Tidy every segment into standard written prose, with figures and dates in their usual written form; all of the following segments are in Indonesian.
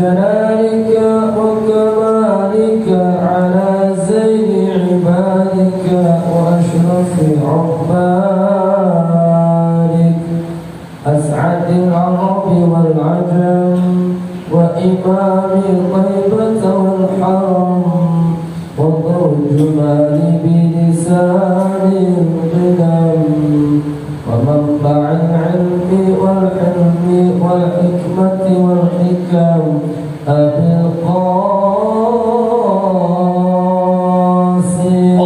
جلالك وكمالك على زين عبادك وأشرف عبادك أسعد العرب والعجم وإمام طيبة والحرم وذو الجمال بلسان القدم ومنبع العلم والحلم والحكمة والحكم أبي القاسم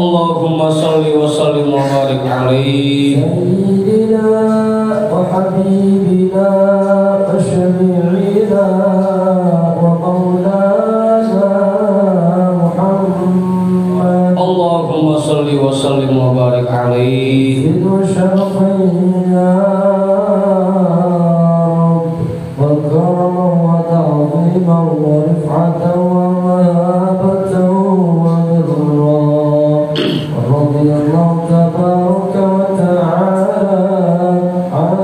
اللهم صل وسلم وبارك عليه سيدنا وحبيبنا وشفيعنا ومولانا محمد اللهم صل وسلم وبارك عليه زد وشرفنا وكرما وتعظيما ورفعة ومهابة وبرا ورضي الله تبارك وتعالى عن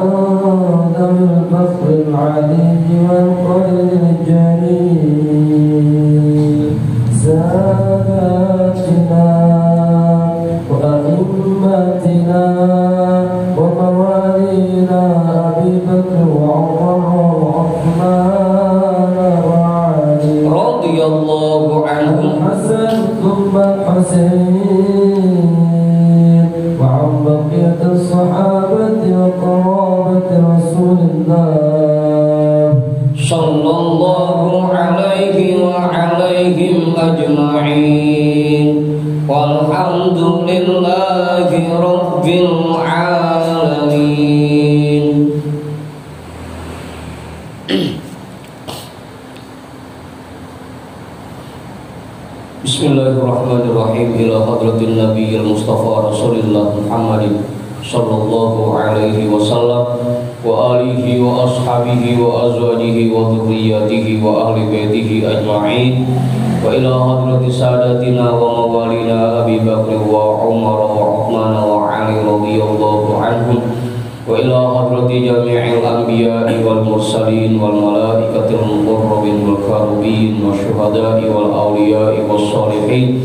ذوي الفخر العلي والقدر الجليل ساداتنا وأئمتنا وموالينا أبي بكر وعمر وعثمان وعلي رضي الله عنهم الحسن ثم الحسين وعن بقية الصحابة وقرابة رسول الله صلى الله عليه وعليهم أجمعين والحمد لله رب العالمين. Bismillahirrahmanirrahim. Ila hadratin nabiyil mustafa rasulillah Muhammadin sallallahu alaihi wasallam wa alihi wa ashabihi wa azwajihi wa dhurriyyatihi wa ahli baitihi ajma'in wa ila hadrati sadatina wa mawalina Abi Bakr wa Umar wa Uthman wa Ali radhiyallahu anhum wa ila hadrati jami'il anbiya'i wal mursalin wal malaikatil muqarrabin wal karubin wa syuhada'i wal awliya'i was salihin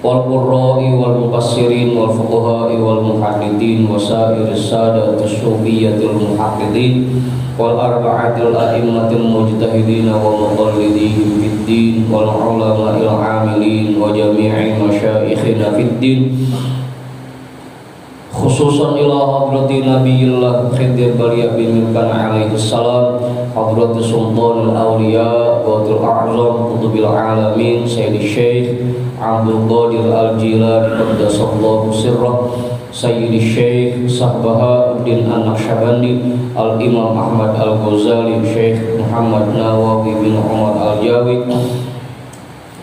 wal qurra'i wal mufassirin wal fuqaha'i wal muhaddithin wa sa'iris sadatis sufiyyatil muhaqqiqin wal arba'atil a'immatil mujtahidin wa muqallidihim fid din wal ulama'il 'amilin wa jami'i masyayikhina fid din khususan ila hadrati nabiyillah Khidir Baliyah bin Milkan alaihi salam hadrati sultanul awliya wa tul a'zam qutubil alamin sayyidi syekh Abdul Qadir al-Jilani qaddasallahu sirrah sayyidi syekh Sahbahauddin an-Naqsyabandi al-Imam Ahmad al-Ghazali syekh Muhammad Nawawi bin Umar al-Jawi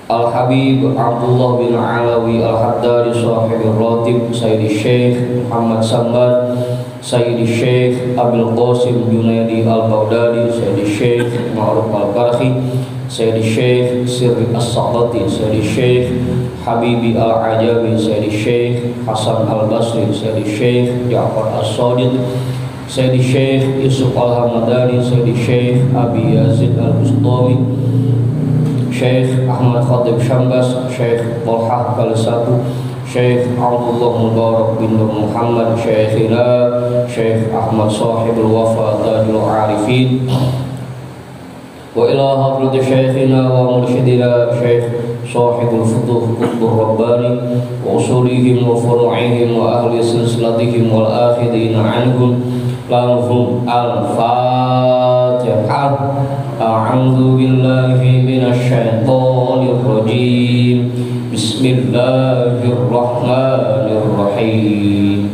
Al-Habib Abdullah bin Alawi Al-Haddari Sahibul Ratib Sayyidi Syekh Muhammad Sambar Sayyidi Syekh Abil Qasim Junaidi Al-Baghdadi Sayyidi Syekh Ma'ruf Al-Karhi Sayyidi Syekh Sirri As-Saqati Sayyidi Syekh Habibi Al-Ajabi Sayyidi Syekh Hasan Al-Basri Sayyidi Syekh Ja'far As-Sadiq Sayyidi Syekh Yusuf Al-Hamadani Sayyidi Syekh Abi Yazid Al-Bustami Syekh Ahmad Khatib Syambas, Syekh Talha Kalisatu, Syekh Abdullah Mubarak bin Muhammad, Syekhina Syekh Ahmad Sahibul Wafa Tajul Arifin wa ila hadrati Syekhina wa mursyidina Syekh Sahibul Futuh Qutbur Rabbani wa usulihim wa furu'ihim wa ahli silsilatihim wal akhidina anhum lahum al-Fatihah. A'udzu billahi minasy syaithanir rajim. Bismillahirrahmanirrahim.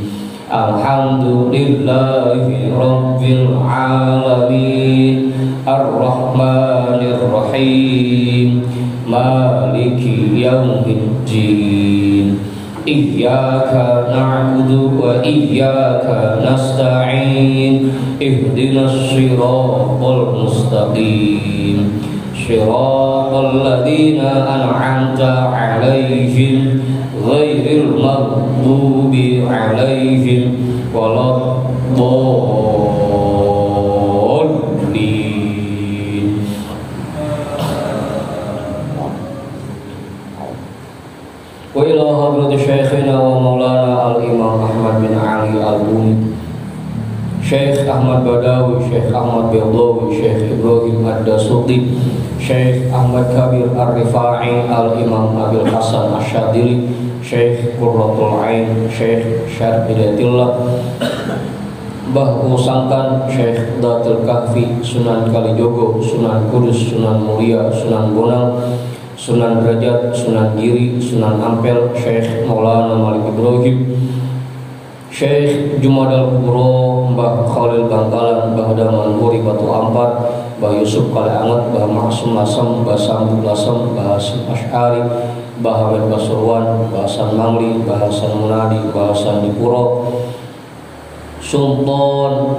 Alhamdulillahi rabbil alamin. Ar-Rahmanir Rahim. Maliki yaumiddin. Iyyaka na'budu wa iyyaka nasta'in. Ihdinas siratal mustaqim. Siratal ladzina an'amta 'alaihim ghairil maghdubi 'alaihim waladdallin. Al-Badawi, Syekh Ahmad Baydawi, Syekh Ibrahim Ad-Dasuqi, Syekh Ahmad Kabir Ar-Rifa'i, Al-Imam Abil Hasan Asyadili, Syekh Qurratul Ain, Syekh Syarif Hidayatillah, Mbah Musangkan, Syekh Datul Kahfi, Sunan Kalijogo, Sunan Kudus, Sunan Muria, Sunan Bonang, Sunan Derajat, Sunan Giri, Sunan Ampel, Syekh Maulana Malik Ibrahim, Syekh Jumadal Kubro, Mbah Khalil Bangkalan, Mbah Daman Puri Batu Ampar, Mbah Yusuf Kaleanget, Mbah Maksum Lasem, Mbah Sambu Lasem, Mbah Hasim Asy'ari, Mbah Hamid Pasuruan, Mbah Hasan Mangli, Mbah Hasan Munadi, Mbah Hasan Dipuro, Sultan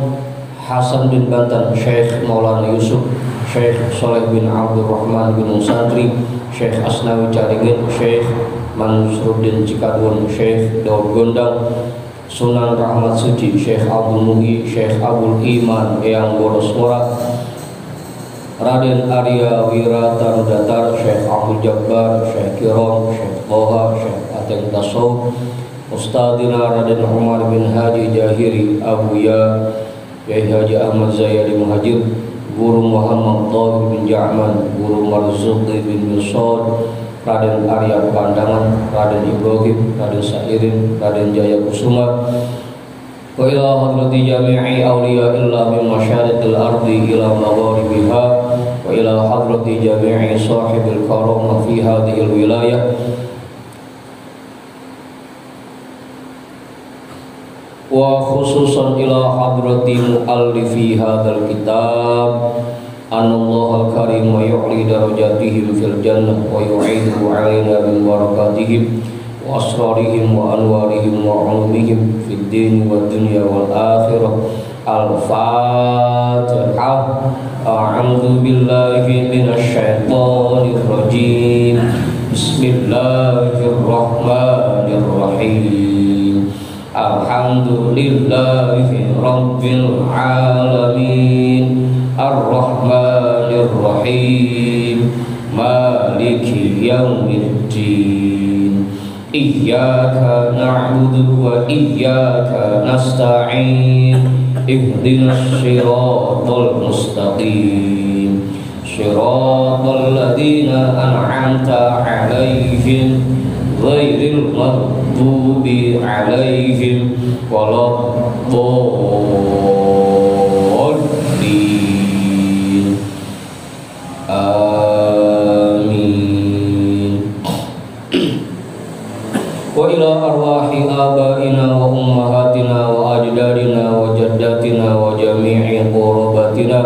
Hasan bin Banten, Syekh Maulana Yusuf, Syekh Soleh bin Abdul Rahman bin Musantri, Syekh Asnawi Caringin, Syekh Mansruddin Cikadun, Syekh Daud Gondang, Sunan Rahmat Suci, Syekh Abdul Muhi, Syekh Abdul Iman Eyang Boros Mora, Raden Arya Wiratarudatar, Syekh Abdul Jabbar, Syekh Kiron, Syekh Toha, Syekh Ateng Tasawuf, Ustadina Raden Umar bin Haji Jahiri Abuya, Yai Haji Ahmad Zayadi Muhajir, Guru Muhammad Tahir bin Ja'man, Guru Marzuqi bin Yusod, Raden Arya Pandangan, Raden Ibrahim, Raden Sairin, Raden Jaya Kusuma, wa ila hadrati jami'i awliya illa min masyariqil ardi ila magharibiha, wa ila hadrati jami'i sahibil karamah fi hadhil wilayah, wa khususan ila hadrati muallifi hadzal kitab anallahu al-karim wa yu'li darajatihim fil jannah wa yu'idu 'alaina min barakatihim wa asrarihim wa anwarihim wa 'ulumihim fid din wad dunya wal akhirah. Al-Fatihah. A'udzu billahi minasy syaithanir rajim. Bismillahirrahmanirrahim. Alhamdulillahi rabbil alamin, ar-rahmanir rahim, maliki yaumiddin, iyyaka na'budu wa iyyaka nasta'in, ihdinas siratal mustaqim, siratal ladzina an'amta 'alaihim ghairil maghdubi 'alaihim waladdallin. Amin. Wa ila arwahi abaina wa ummahatina wa ajdadina wa jaddatina wa jami'i qurbatina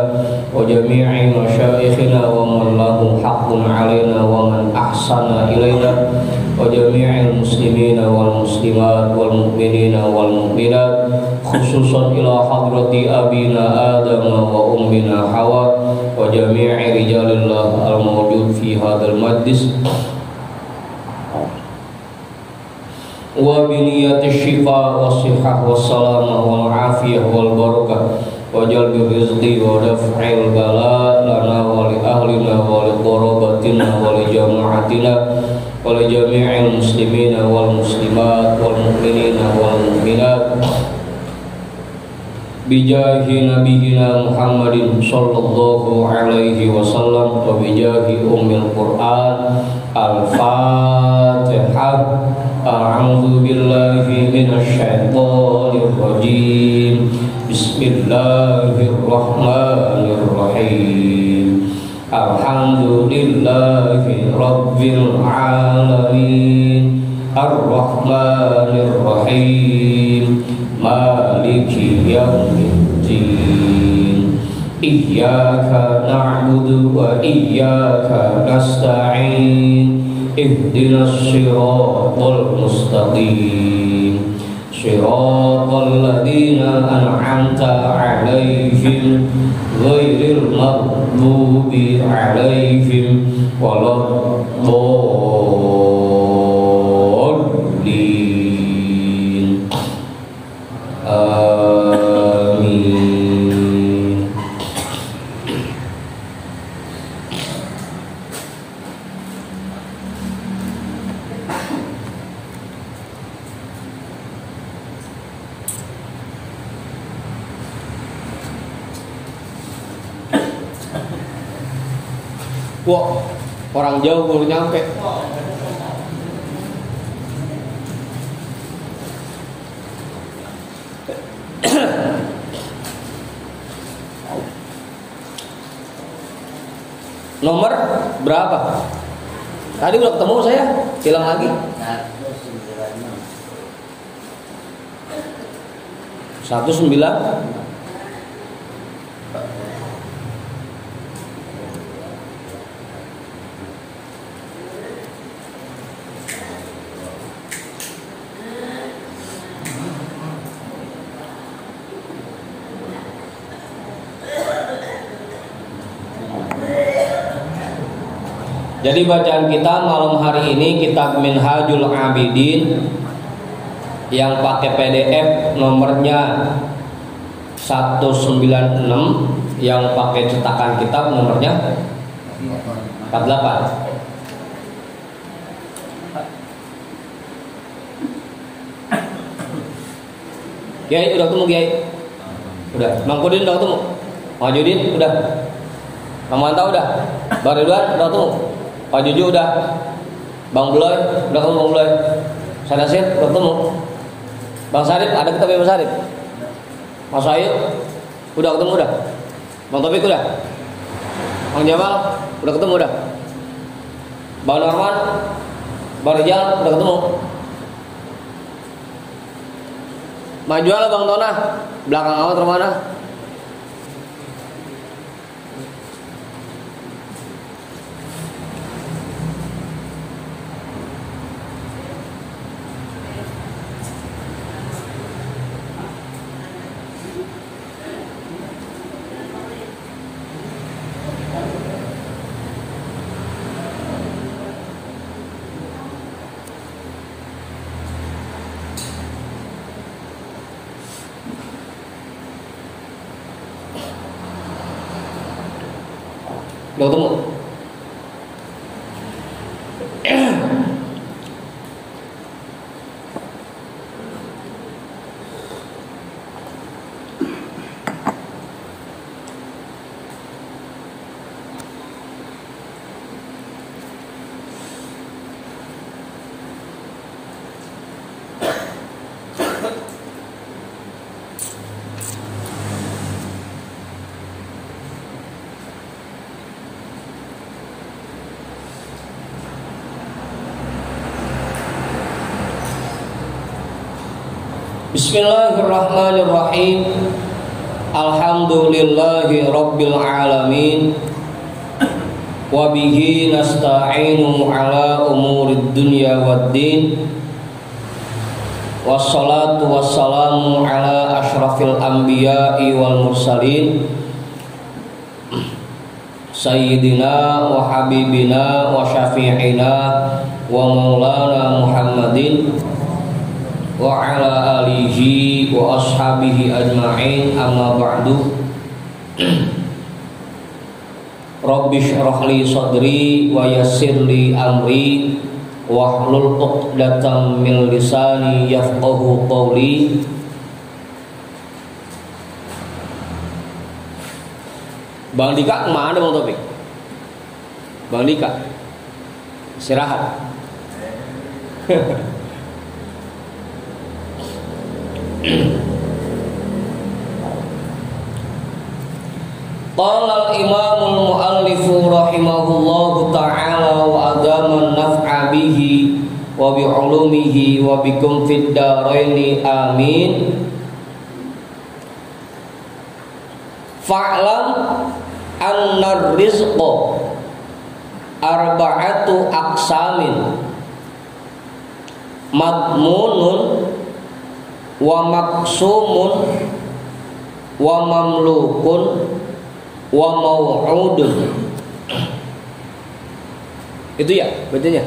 wa jami'i masyaikhina wa man lahu haqqun 'alaina wa man ahsana ilaina wa jami'il muslimina wal muslimat wal mu'minina wal mu'minat, khususan ila hadrati abina Adam wa ummina Hawa wa jami'i rijalillah al-mawjud fi hadzal majlis, wa biniyati syifa wa sihah wa salamah wal afiyah wal barakah wa jalbi rizqi wa daf'il bala lana wa li ahlina wa li qarabatina wa li jama'atina wa li jami'il muslimina wal muslimat wal mu'minina wal mu'minat bijahi nabiyina Muhammadin sallallahu alaihi wasallam wa bijahi ummil Qur'an. Al-Fatihah. A'udzu billahi minasy syaithanir rajim. Bismillahirrahmanirrahim. Alhamdulillahi rabbil alamin, ar-rahmanir rahim, maliki yaumiddin, iyyaka na'budu wa iyyaka nasta'in, ihdinas siratal mustaqim, siratal ladzina an'amta 'alaihim ghairil maghdubi 'alaihim waladdallin. Amin. Wah, orang jauh baru nyampe. Nomor berapa? Tadi udah ketemu saya, hilang lagi. 19. Jadi bacaan kita malam hari ini kitab Minhajul Abidin yang pakai PDF nomornya 196, yang pakai cetakan kitab nomornya 48. Kiai udah ketemu Kiai? Udah. Mang Kudin udah ketemu? Mang Judin udah? Mang Manta udah? Bang Ridwan udah ketemu? Pak Juju udah, Bang Beloy udah ketemu Bang Beloy, Saya Nasir udah ketemu, Bang Sarip ada kita Bang Sarip, Mas Ayu udah ketemu udah, Bang Topik udah, Bang Jamal udah ketemu udah, Bang Norman, Bang Rijal udah ketemu, maju lah Bang Tona, belakang awal termana? Udah ketemu? Bismillahirrahmanirrahim. Alhamdulillahi rabbil alamin. Wa bihi nasta'inu ala umurid dunya waddin. Wassalatu wassalamu ala ashrafil anbiya'i wal mursalin Sayyidina wa habibina wa syafi'ina wa maulana Muhammadin wa ala alihi wa ashabihi ajma'in, amma ba'du. Rabbi shrah li sadri wa yassir li amri wahlul 'uqdatam min lisani yafqahu qawli. Bang Dika kemana Bang Topik? Bang Dika istirahat. Qala al-imamul muallifu rahimahullahu ta'ala wa adaman naf'a bihi wa bi'ulumihi wa bikum fid daraini amin. Fa'lam anna rizqa arba'atu aqsamin madmunun wa maqsumun wa mamlukun wa mau'udun. Itu ya bacanya.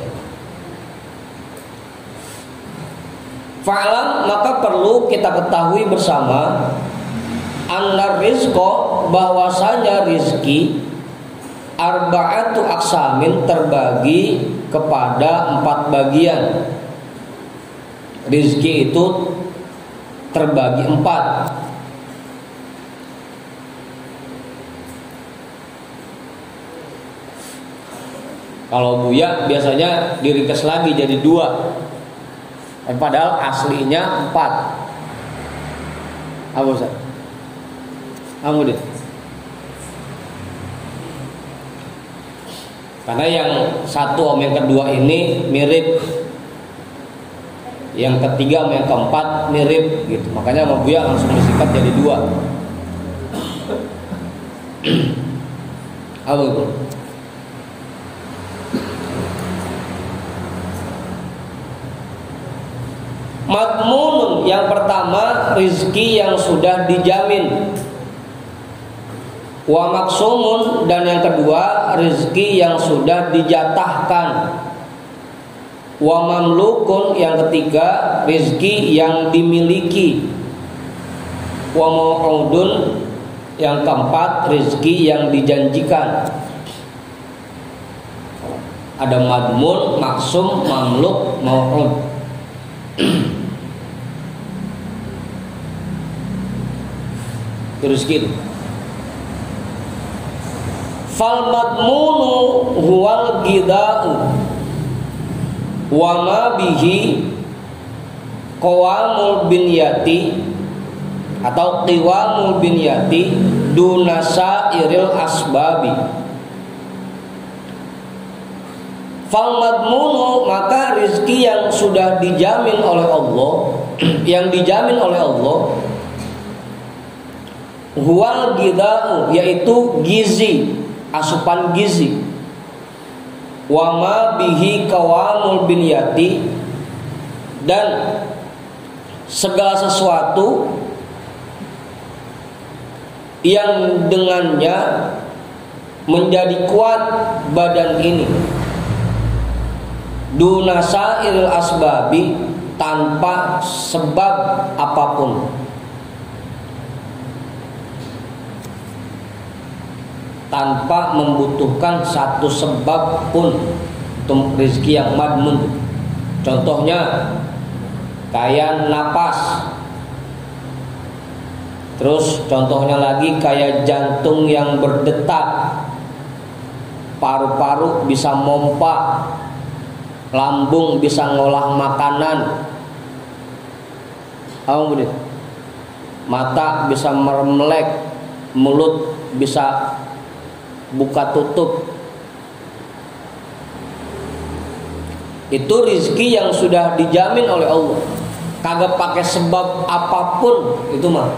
Fa'lam, maka perlu kita ketahui bersama, anna rizqa, bahwasanya rizki, arba'atu aqsamin, terbagi kepada 4 bagian. Rizki itu terbagi 4. Kalau Buya biasanya diringkas lagi jadi 2. Padahal aslinya 4. Apa Ustaz? Kamu deh. Karena yang satu yang kedua ini mirip, yang ketiga yang keempat mirip gitu. Makanya sama Buya langsung disingkat jadi 2. Apa itu? Madmunun yang pertama rizki yang sudah dijamin. Wa maksumun dan yang kedua rizki yang sudah dijatahkan. Wa mamlukun yang ketiga rizki yang dimiliki. Wa mau'udun yang keempat rizki yang dijanjikan. Ada madmun, maksum, mamluk, mau'ud. Terus gitu. Fal madmunu huwal gida'u wa ma bihi qawamul binyati atau qiwamul binyati dunasa iril asbabi. Fal madmunu maka rizki yang sudah dijamin oleh Allah, yang dijamin oleh Allah, huwal gida'u yaitu gizi, asupan gizi, wa ma bihi qawamul binyati dan segala sesuatu yang dengannya menjadi kuat badan ini, dunasa iril asbabi tanpa sebab apapun. Tanpa membutuhkan satu sebab pun untuk rezeki yang madmun. Contohnya kayak napas. Terus contohnya lagi kayak jantung yang berdetak, paru-paru bisa mompa, lambung bisa ngolah makanan, mata bisa meremelek, mulut bisa buka tutup. Itu rizki yang sudah dijamin oleh Allah, kagak pakai sebab apapun. Itu mah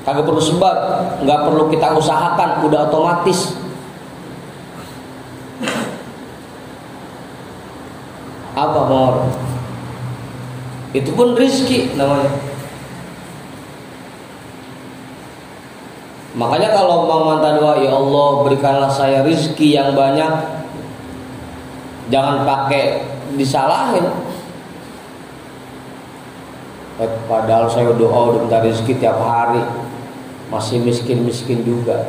kagak perlu sebab, nggak perlu kita usahakan, udah otomatis. Apa mau? Itu pun rizki namanya. Makanya kalau Bang Manta doa, ya Allah berikanlah saya rizki yang banyak, jangan pakai disalahin. Padahal saya doa udah minta rizki tiap hari, masih miskin-miskin juga.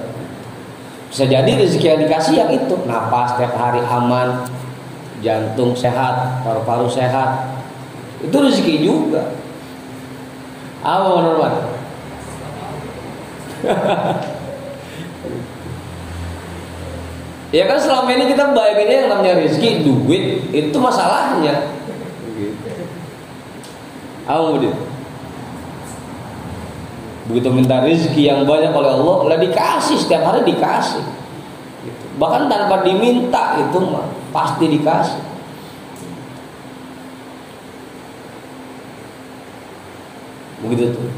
Bisa jadi rizki yang dikasih yang itu, napas tiap hari aman, jantung sehat, paru-paru sehat, itu rizki juga. Apa menurut? Ya kan selama ini kita bayanginnya yang namanya rezeki, duit, itu masalahnya. Begitu minta rezeki yang banyak oleh Allah, lah dikasih, setiap hari dikasih. Bahkan tanpa diminta itu mah pasti dikasih. Begitu tuh.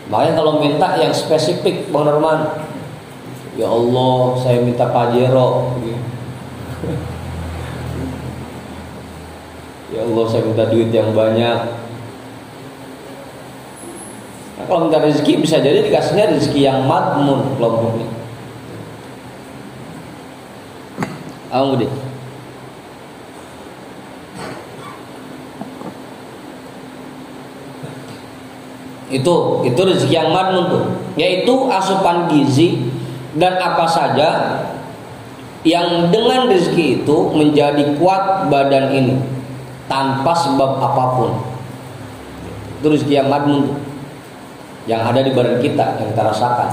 Makanya kalau minta yang spesifik, Bang Norman, ya Allah saya minta Pajero, ya Allah saya minta duit yang banyak. Nah, kalau minta rezeki bisa jadi dikasihnya rezeki yang madmun kelompoknya. Deh. Itu rezeki yang madmun tuh, yaitu asupan gizi dan apa saja yang dengan rezeki itu menjadi kuat badan ini tanpa sebab apapun. Itu rezeki yang madmun tuh, yang ada di badan kita, yang kita rasakan.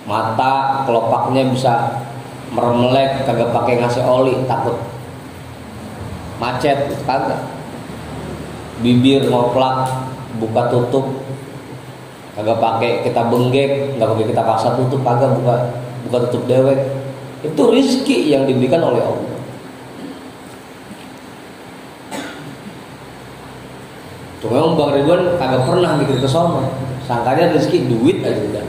Mata kelopaknya bisa meremelek, kagak pakai ngasih oli, takut macet, kagak. Bibir ngoplak, buka tutup, kagak pakai kita benggek, nggak pakai kita paksa tutup, kagak buka tutup dewek. Itu rizki yang diberikan oleh Allah. Cuma memang Bang Ridwan kagak pernah mikir ke sono, sangkanya rizki duit aja udah.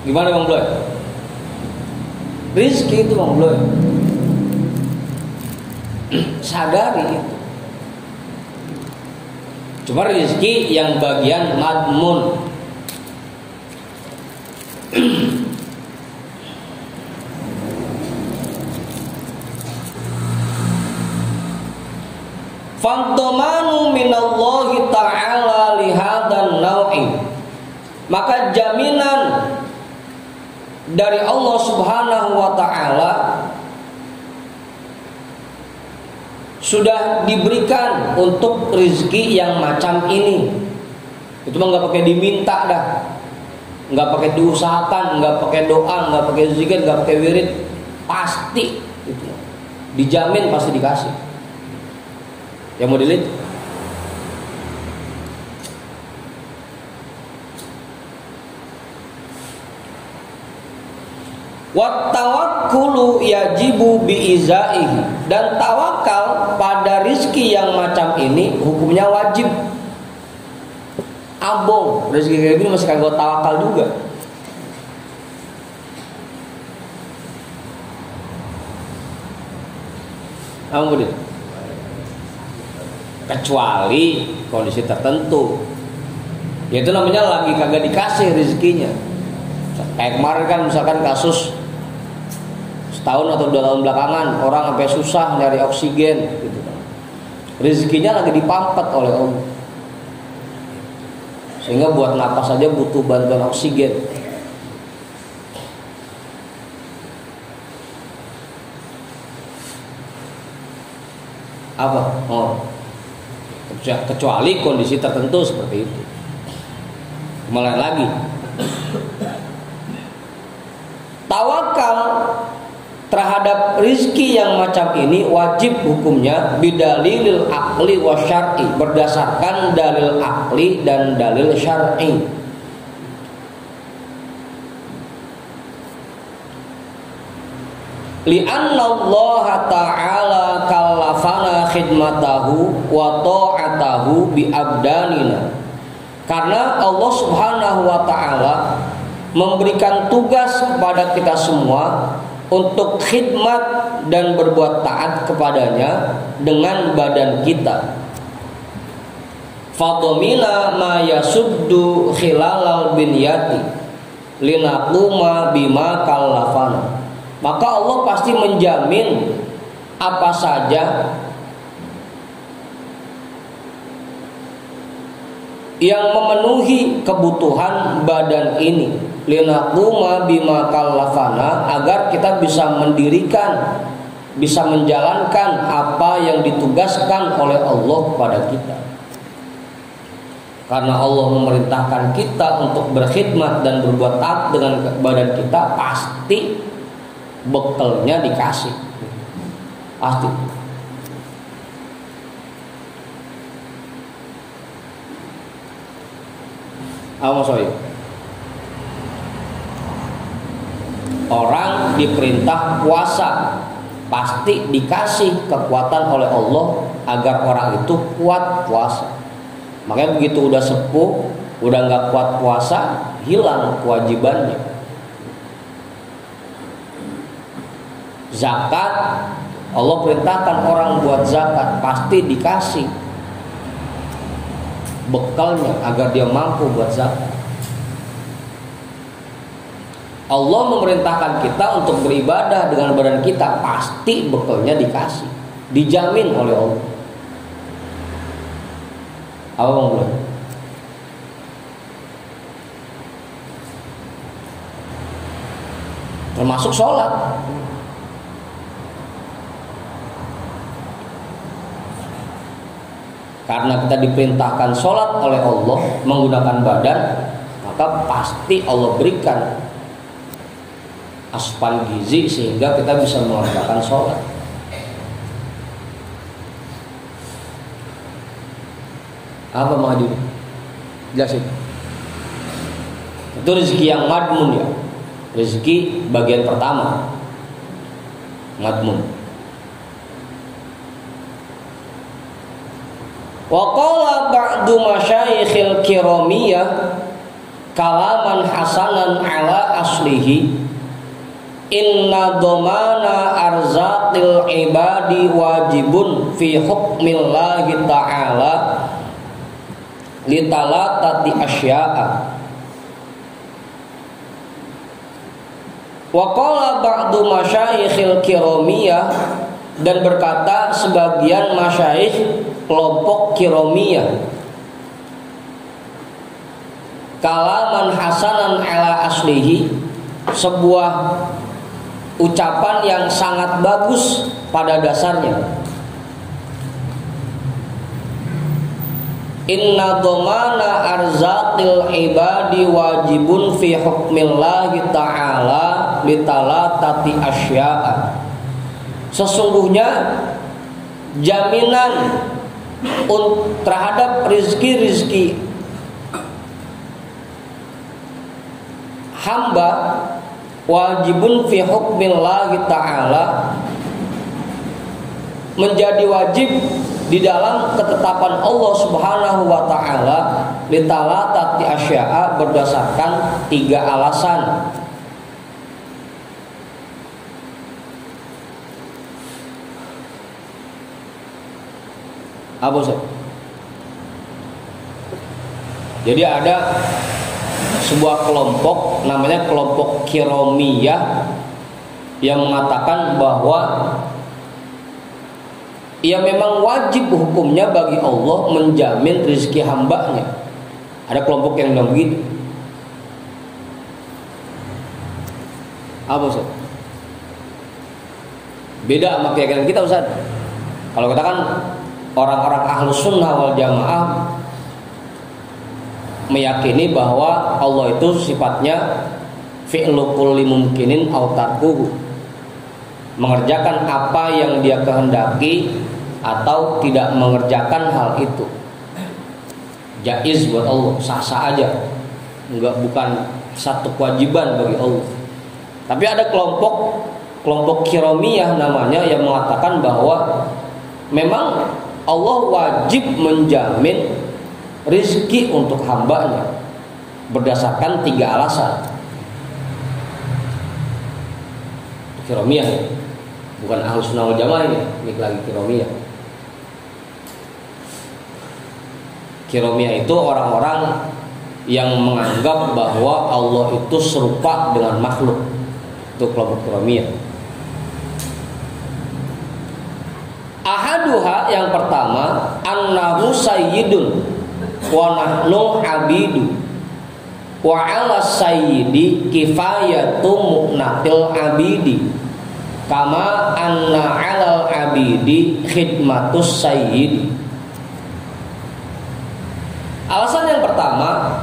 Gimana Bang Bloy? Rizki itu Bang Bloy, sadari itu. Cuma rizki yang bagian madmun. Fantomanu minallahi ta'ala lihadan naw'i, maka jaminan dari Allah Subhanahu wa ta'ala sudah diberikan untuk rizki yang macam ini. Itu mah nggak pakai diminta dah, nggak pakai diusahakan, nggak pakai doa, nggak pakai zikir, nggak pakai wirid, pasti itu dijamin, pasti dikasih. Yang mau dilihat wa tawakkulu yajibu biizaihi, dan tawakal pada rizki yang macam ini hukumnya wajib. Abong rizki kayak gini masih kagak tawakal juga. Kemudian kecuali kondisi tertentu, yaitu namanya lagi kagak dikasih rezekinya. Kayak kemarin kan misalkan kasus setahun atau 2 tahun belakangan orang sampai susah nyari oksigen gitu kan. Rezekinya lagi dipampat oleh Allah, sehingga buat napas saja butuh bantuan oksigen. Apa? Kecuali kondisi tertentu seperti itu. Kembali lagi, tawakal terhadap rizki yang macam ini wajib hukumnya bidalilil akli wa syar'i, berdasarkan dalil akli dan dalil syar'i. Li'anna Allah ta'ala kallafana khidmatahu wa ta'atahu bi abdanina, karena Allah Subhanahu wa ta'ala memberikan tugas kepada kita semua untuk khidmat dan berbuat taat kepadanya dengan badan kita. Fadomina ma yasuddu khilalal binyati linaquma bima kallafana, maka Allah pasti menjamin apa saja yang memenuhi kebutuhan badan ini, linaquma bima kallafana, agar kita bisa mendirikan, bisa menjalankan apa yang ditugaskan oleh Allah kepada kita. Karena Allah memerintahkan kita untuk berkhidmat dan berbuat taat dengan badan kita, pasti bekalnya dikasih, pasti. Orang diperintah puasa, pasti dikasih kekuatan oleh Allah agar orang itu kuat puasa. Makanya begitu udah sepuh, udah nggak kuat puasa, hilang kewajibannya. Zakat, Allah perintahkan orang buat zakat, pasti dikasih bekalnya agar dia mampu buat zakat. Allah memerintahkan kita untuk beribadah dengan badan kita, pasti bekalnya dikasih, dijamin oleh Allah. Apa belum? Termasuk sholat. Karena kita diperintahkan sholat oleh Allah menggunakan badan, maka pasti Allah berikan asupan gizi sehingga kita bisa mengerjakan sholat. Apa maju? Jelasin. Itu rezeki yang madmun ya. Rezeki bagian pertama madmun. Wa qala ba'du masyayikhil kiramiyah kalaman hasanan ala aslihi inna dhamana arzaqil ibadi wajibun fi hukmillahi ta'ala litalatati asya'a. Wa qala ba'du masyayikhil kiramiyah, dan berkata sebagian masyayikh kelompok Kiromiyah, kalaman hasanan ala aslihi, sebuah ucapan yang sangat bagus pada dasarnya. Inna dhamana arzaqil ibadi wajibun fi hukmillahi ta'ala litalatati asya'a. Sesungguhnya jaminan terhadap rizki-rizki hamba wajibun fi hukmillahi ta'ala, menjadi wajib di dalam ketetapan Allah Subhanahu wa ta'ala litalatati asya'a, berdasarkan 3 alasan. Apa Ustaz? Jadi ada sebuah kelompok namanya kelompok Kiromiyah yang mengatakan bahwa ya memang wajib hukumnya bagi Allah menjamin rezeki hambanya. Ada kelompok yang bilang begitu. Apa Ustaz? Beda sama keyakinan kita Ustaz. Kalau kita kan orang-orang ahlus sunnah wal jamaah meyakini bahwa Allah itu sifatnya fi'lu kulli mumkinin aw tarkuhu, mengerjakan apa yang dia kehendaki atau tidak mengerjakan hal itu. Jaiz buat Allah, sah-sah aja, bukan satu kewajiban bagi Allah. Tapi ada kelompok Kiromiyah namanya yang mengatakan bahwa memang Allah wajib menjamin rizki untuk hambanya berdasarkan 3 alasan. Kiromiyah, bukan Ahlus Sunnah wal Jamaah ini lagi Kiromiyah. Kiromiyah itu orang-orang yang menganggap bahwa Allah itu serupa dengan makhluk. Itu kelompok Kiromiyah. Ahaduha, yang pertama, annahu sayyidun wa nahnu abidu wa ala sayyidi kifayatu mu'natil abidi kama anna alal abidi khidmatus sayyidi. Alasan yang pertama,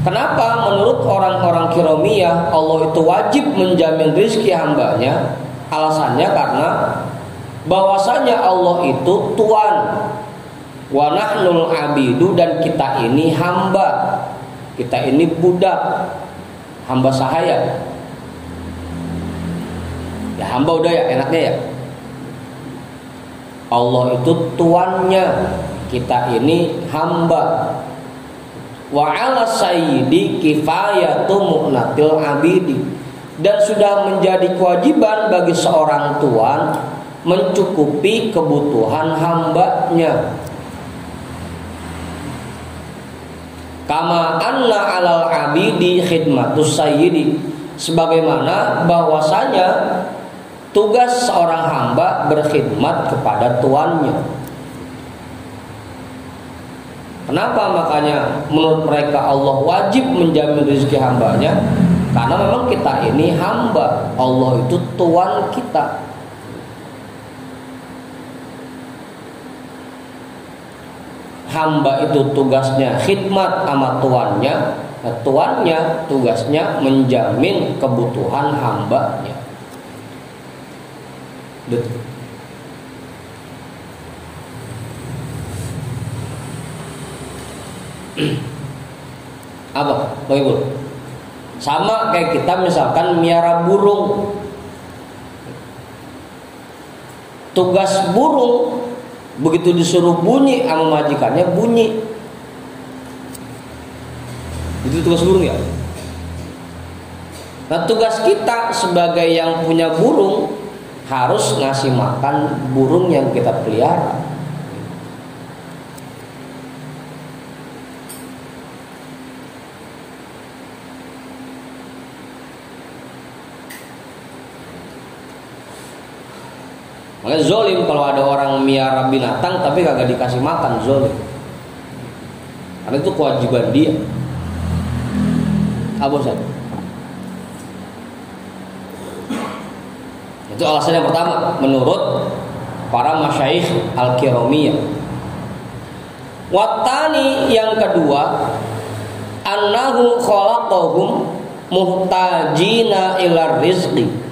kenapa menurut orang-orang Kiromiyah Allah itu wajib menjamin rizki hambanya? Alasannya karena bahwasanya Allah itu Tuhan, wa nahnul abidu, dan kita ini hamba, kita ini budak, hamba sahaya. Ya hamba udah ya, enaknya ya. Allah itu tuannya, kita ini hamba. Wa ala sayyidi kifayatu mu'natil abidi, dan sudah menjadi kewajiban bagi seorang tuan mencukupi kebutuhan hambanya. Kama anna alal abidi khidmatus sayyidi, sebagaimana bahwasanya tugas seorang hamba berkhidmat kepada tuannya. Kenapa makanya menurut mereka Allah wajib menjamin rezeki hambanya? Karena memang kita ini hamba, Allah itu tuan kita. hamba itu tugasnya khidmat sama tuannya, nah, tuannya tugasnya menjamin kebutuhan hambanya. Betul. Apa? Bagaimana? Sama kayak kita misalkan miara burung. Tugas burung begitu disuruh bunyi sama majikannya bunyi. Itu tugas burung ya. Nah, tugas kita sebagai yang punya burung harus ngasih makan burung yang kita pelihara. Makanya zolim kalau ada orang miara binatang tapi kagak dikasih makan, zolim. Karena itu kewajiban dia. Apa Ustaz? Itu alasan yang pertama menurut para masyayikh al-kiramiyah. Watani yang kedua, annahu khalaqahum muhtajina ila rizqi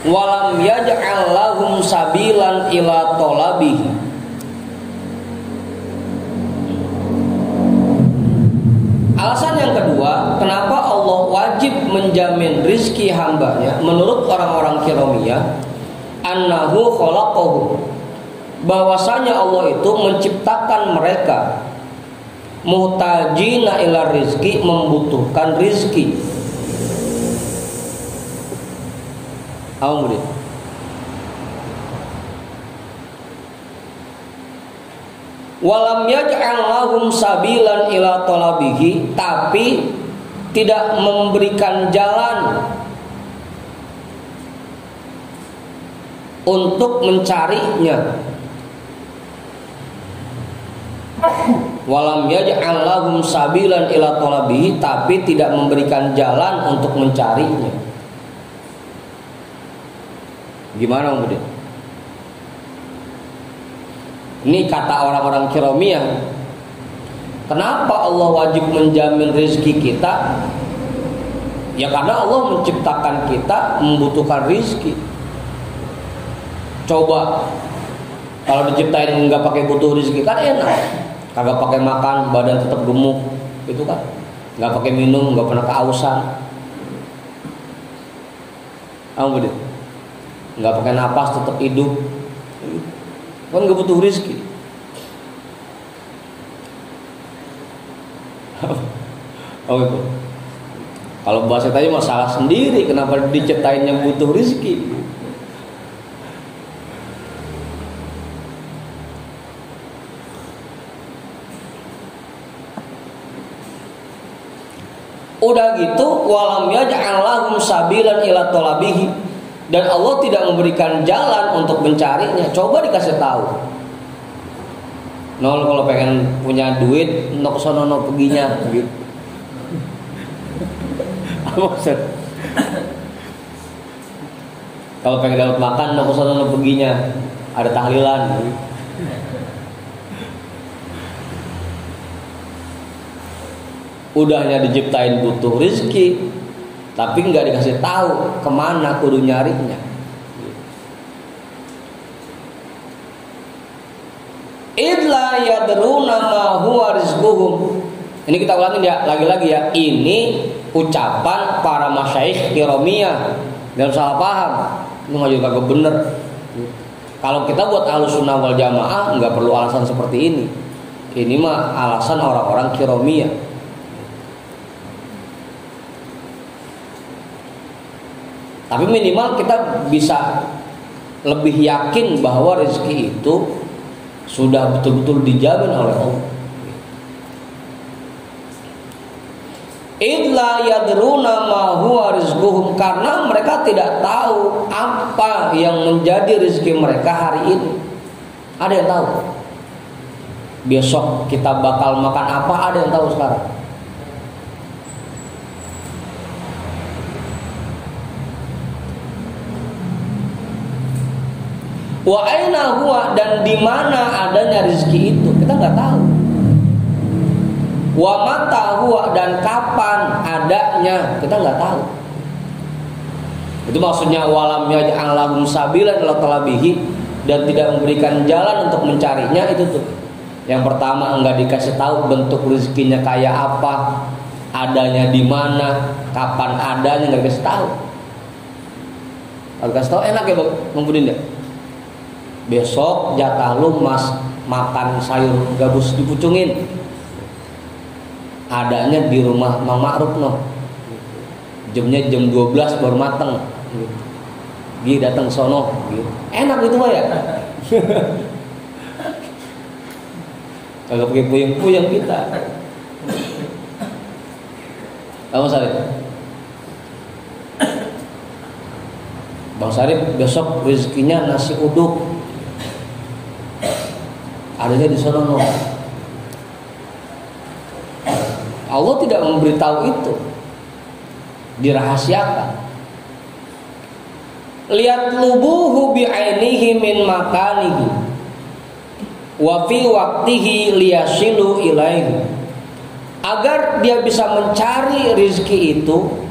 walam yaj'al lahum sabilan ila talabihi. Alasan yang kedua, kenapa Allah wajib menjamin rizki hambanya menurut orang-orang kiramiyah, annahu khalaqahum, bahwasanya Allah itu menciptakan mereka muhtajina ila rizki, membutuhkan rizki. Murid. Walam yaj'al lahum sabilan ila talabihi, tapi tidak memberikan jalan untuk mencarinya. Walam yaj'al lahum sabilan ila talabihi, tapi tidak memberikan jalan untuk mencarinya. Gimana kemudian? Ini kata orang-orang kiramiyah. Kenapa Allah wajib menjamin rezeki kita? Ya karena Allah menciptakan kita membutuhkan rezeki. Coba kalau diciptain nggak pakai butuh rezeki kan enak. Kagak pakai makan badan tetap gemuk, itu kan? Nggak pakai minum, nggak pernah kehausan. Kemudian nggak pakai napas tetap hidup, kan nggak butuh rezeki. Oh itu, kalau bahasa tadi masalah sendiri, kenapa diciptain yang butuh rezeki? Udah gitu, walam yaj'al lahum sabilan ila talabihi, dan Allah tidak memberikan jalan untuk mencarinya. Coba dikasih tahu. Nol kalau pengen punya duit, no sono no perginya gitu. Apa maksud? Kalau pengen dapat makan, no sono no perginya. Ada tahlilan. Udahnya diciptain butuh rezeki, tapi nggak dikasih tahu kemana kudu nyarinya. Idla yadruna ma huwa rizquhum. Ini kita ulangin ya, lagi-lagi ya. Ini ucapan para masyayikh kiramiyah. Jangan salah paham. Ini mah juga kagak bener. Kalau kita buat Ahlussunnah wal Jamaah nggak perlu alasan seperti ini. Ini mah alasan orang-orang kiramiyah. Tapi minimal kita bisa lebih yakin bahwa rezeki itu sudah betul-betul dijamin oleh Allah. Idla yadruna ma huwa rizquhum, karena mereka tidak tahu apa yang menjadi rezeki mereka hari ini. Ada yang tahu? Besok kita bakal makan apa? Ada yang tahu sekarang? Wa aina huwa, dan di mana adanya adanya rezeki itu kita nggak tahu. Wa mata huwa, dan kapan adanya kita nggak tahu. Itu maksudnya walam yaj'al lahum sabilan ila talabihi, dan tidak memberikan jalan untuk mencarinya. Itu tuh yang pertama, enggak dikasih tahu bentuk rezekinya kayak apa, adanya di mana, kapan adanya, enggak dikasih tahu. Kalau kasih tahu enak ya Bang Budin ya. Besok jatah lu makan sayur gabus dipucungin, adanya di rumah Mang Ma'ruf noh. Jamnya jam 12 baru mateng. Dia datang sono gitu. Enak gitu mah ya. Kagak pakai puyeng-puyeng kita. Kamu Sarip? Bang Sarip besok rezekinya nasi uduk, adanya di sono no. Allah tidak memberitahu itu, dirahasiakan. Lihat lubuhu bi'ainihi min makanihi wa fi waqtihi liyasilu ilaihi, agar dia bisa mencari rizki itu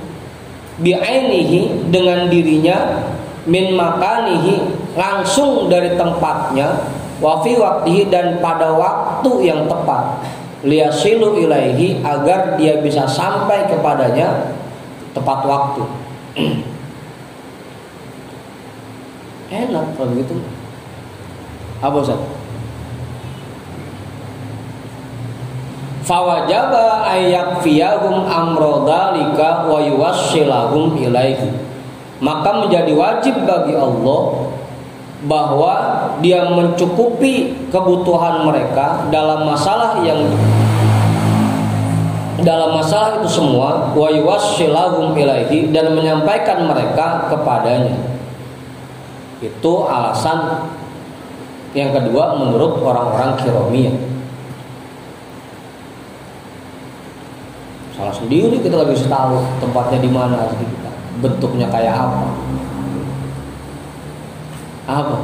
bi'ainihi, dengan dirinya, min makanihi, langsung dari tempatnya, wa fi waqtihi, dan pada waktu yang tepat, liyasilu ilaihi, agar dia bisa sampai kepadanya tepat waktu. Enak kalau begitu. Apa Ustaz? Fawajaba ayyakfiyahum amrodalika wa yuwassilahum ilaihi, maka menjadi wajib bagi Allah bahwa dia mencukupi kebutuhan mereka dalam masalah itu semua, wa yuwassilahum ilaihi, dan menyampaikan mereka kepadanya. Itu alasan yang kedua menurut orang-orang Kiromiyah. Salah sendiri kita lagi tahu tempatnya di mana, kita bentuknya kayak apa. Apa?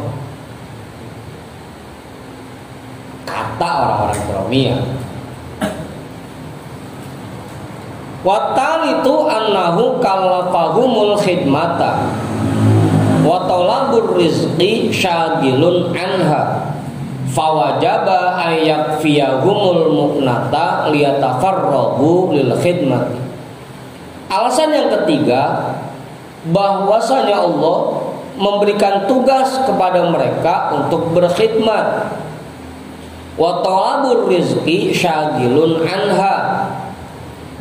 Kata orang-orang Kiromiyah. Watalitu annahu kallafahumul khidmata wa talabur rizqi syagilun anha fawajaba ayyakfiyahumul mu'nata liyatafarragu lil khidmati. Alasan yang ketiga, bahwasanya Allah memberikan tugas kepada mereka untuk berkhidmat. Wa talabur rizqi syagilun anha,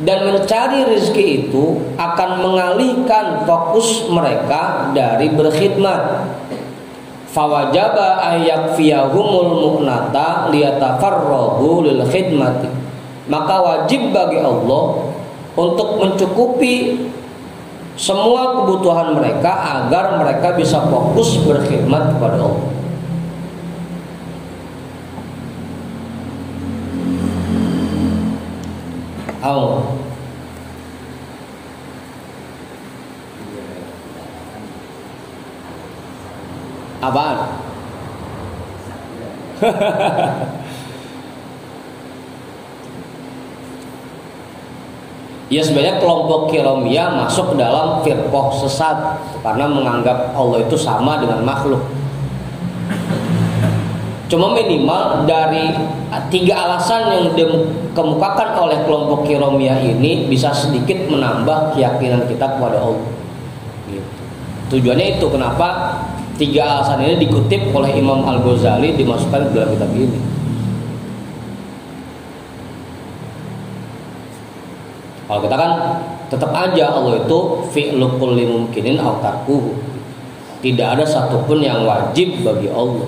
dan mencari rezeki itu akan mengalihkan fokus mereka dari berkhidmat. Fawajaba ayyakfiyahumul mu'nata liyatafarragu lil khidmati, maka wajib bagi Allah untuk mencukupi semua kebutuhan mereka agar mereka bisa fokus berkhidmat kepada Allah. Allah. Apaan? Ya sebenarnya kelompok Kiromiyah masuk ke dalam firqah sesat karena menganggap Allah itu sama dengan makhluk. Cuma minimal dari 3 alasan yang dikemukakan oleh kelompok Kiromiyah ini bisa sedikit menambah keyakinan kita kepada Allah. Gitu. Tujuannya itu kenapa 3 alasan ini dikutip oleh Imam Al-Ghazali, dimasukkan ke dalam kitab ini. Kalau kita kan tetap aja Allah itu fi'lu kulli mumkinin aw tarkuhu. Tidak ada satupun yang wajib bagi Allah.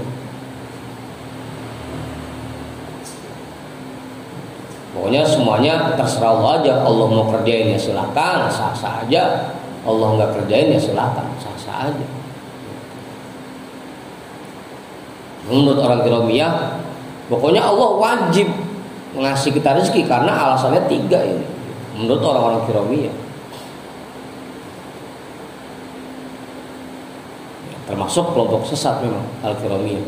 Pokoknya semuanya terserah Allah aja. Allah mau kerjain ya silakan, sah-sah aja. Allah nggak kerjain ya silakan, sah-sah aja. Menurut orang Kiromiyah, pokoknya Allah wajib ngasih kita rezeki karena alasannya 3 ini. Menurut orang-orang Kiromiyah, termasuk kelompok sesat memang Al-Kiromiyah.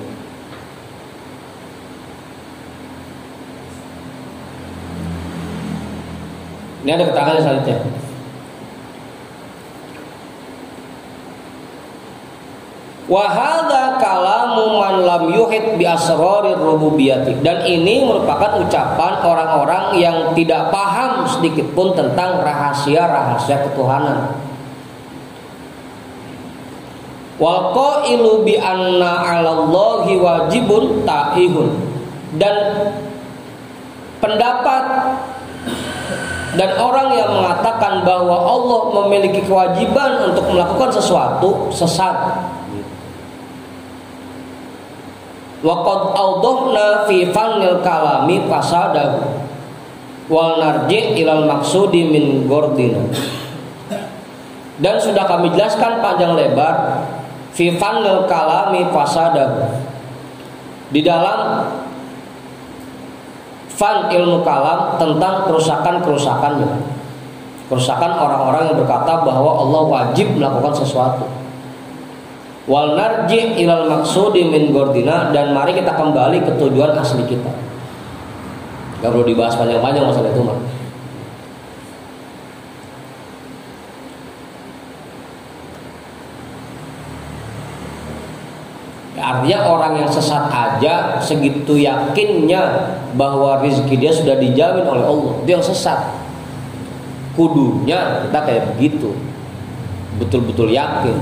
Ini ada keterangan selanjutnya. Wa hadza kalamu man lam yuhit bi asrarir rububiyyati. Dan ini merupakan ucapan orang-orang yang tidak paham sedikit pun tentang rahasia-rahasia ketuhanan. Wal qailu bi anna 'alallahi wajibun ta'ihun. Dan pendapat dan orang yang mengatakan bahwa Allah memiliki kewajiban untuk melakukan sesuatu sesat. Wa qad awdahna fi fannil kalami fasadahu wal narji' ilal maksudi min gordina. Dan sudah kami jelaskan panjang lebar fi fannil kalami fasadahu, di dalam fan ilmu kalam tentang kerusakan-kerusakannya. Kerusakan orang-orang yang berkata bahwa Allah wajib melakukan sesuatu. Wal narji' ilal maksudi min gordina. Dan mari kita kembali ke tujuan asli kita. Gak perlu dibahas panjang-panjang masalah itu mah. Artinya orang yang sesat aja segitu yakinnya bahwa rezeki dia sudah dijamin oleh Allah, itu yang sesat. Kudunya kita kayak begitu, betul-betul yakin.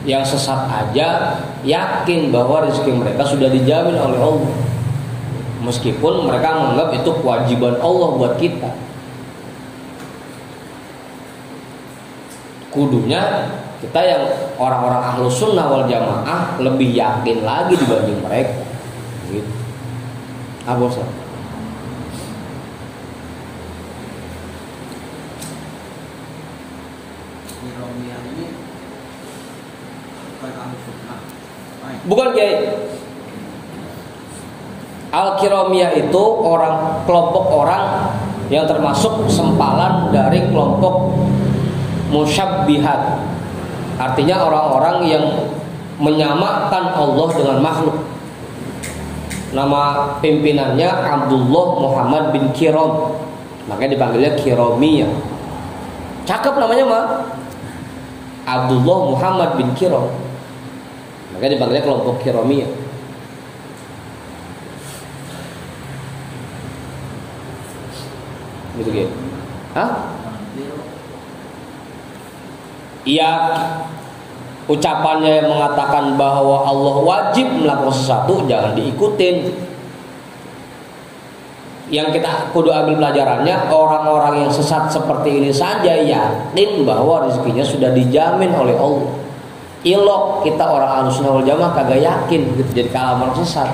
Yang sesat aja yakin bahwa rezeki mereka sudah dijamin oleh Allah, meskipun mereka menganggap itu kewajiban Allah buat kita. Kudunya kita yang orang-orang ahlu sunnah wal jamaah lebih yakin lagi dibanding mereka. Gitu. Apa Ustaz? Bukan Kiai. Al-Kiramiyah itu kelompok orang yang termasuk sempalan dari kelompok musyabbihat. Artinya orang-orang yang menyamakan Allah dengan makhluk. Nama pimpinannya Abdullah Muhammad bin Kiram, makanya dipanggilnya Kiramiyah. Cakep namanya mah, Abdullah Muhammad bin Kiram, makanya dipanggilnya kelompok Kiramiyah. Gitu gitu. Hah? Iya, ucapannya yang mengatakan bahwa Allah wajib melakukan sesuatu jangan diikutin. Yang kita kudu ambil pelajarannya, orang-orang yang sesat seperti ini saja yakin bahwa rezekinya sudah dijamin oleh Allah. Ilok kita orang Ahlussunnah wal Jamaah kagak yakin, gitu, jadi kalah orang sesat.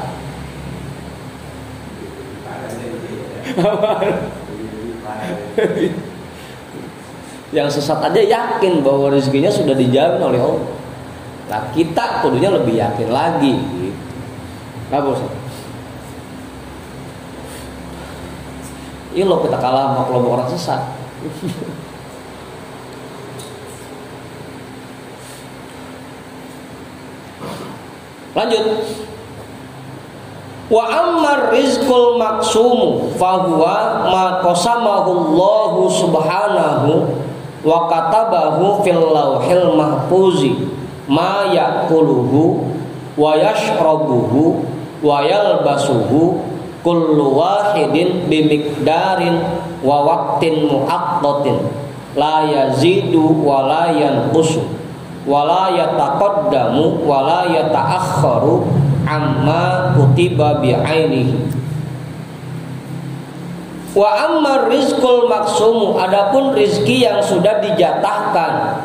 Yang sesat aja yakin bahwa rezekinya sudah dijamin oleh Allah. Nah kita kudunya lebih yakin lagi. Gitu. Apa Ustaz? Ilo kita kalah sama kelompok orang sesat. Lanjut. Wa ammar rizqul maqsumu fahuwa ma qasamahu Allah subhanahu wa katabahu fil lauhil mahfuzi ma yaquluhu wa yashrabuhu wa yalbasuhu kullu wahidin bimiqdarin wa waqtin muaqqatin la yazidu wa la yanqusu wa la yataqaddamu wa la yata'akhkharu amma kutiba bi'ainihi. Wa amma rizqul maqsumu, adapun rizki yang sudah dijatahkan,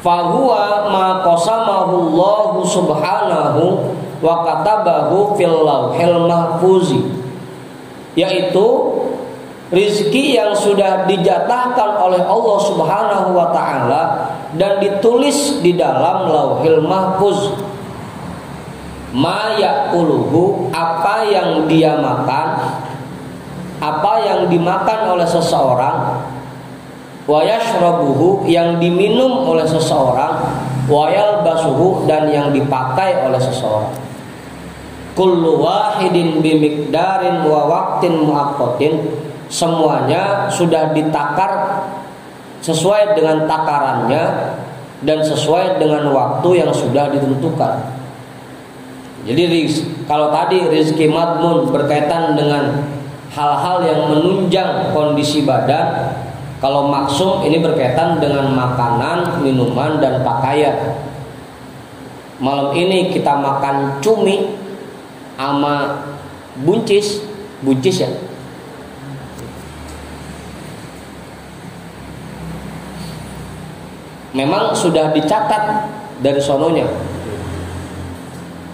fahuwa ma qasamahu Allah subhanahu wa katabahu fil lauhil mahfuzi, yaitu rizki yang sudah dijatahkan oleh Allah subhanahu wa ta'ala dan ditulis di dalam lauhil mahfuz. Ma ya'kuluhu, apa yang dia makan, apa yang dimakan oleh seseorang, wa yashrabuhu, yang diminum oleh seseorang, wa yalbasuhu, dan yang dipakai oleh seseorang. Kullu wahidin bimiqdarin wa waqtin muaqqatin semuanya sudah ditakar sesuai dengan takarannya dan sesuai dengan waktu yang sudah ditentukan. Jadi kalau tadi rizki madmun berkaitan dengan hal-hal yang menunjang kondisi badan, kalau maksum ini berkaitan dengan makanan, minuman, dan pakaian. Malam ini kita makan cumi sama buncis ya. Memang sudah dicatat dari sononya.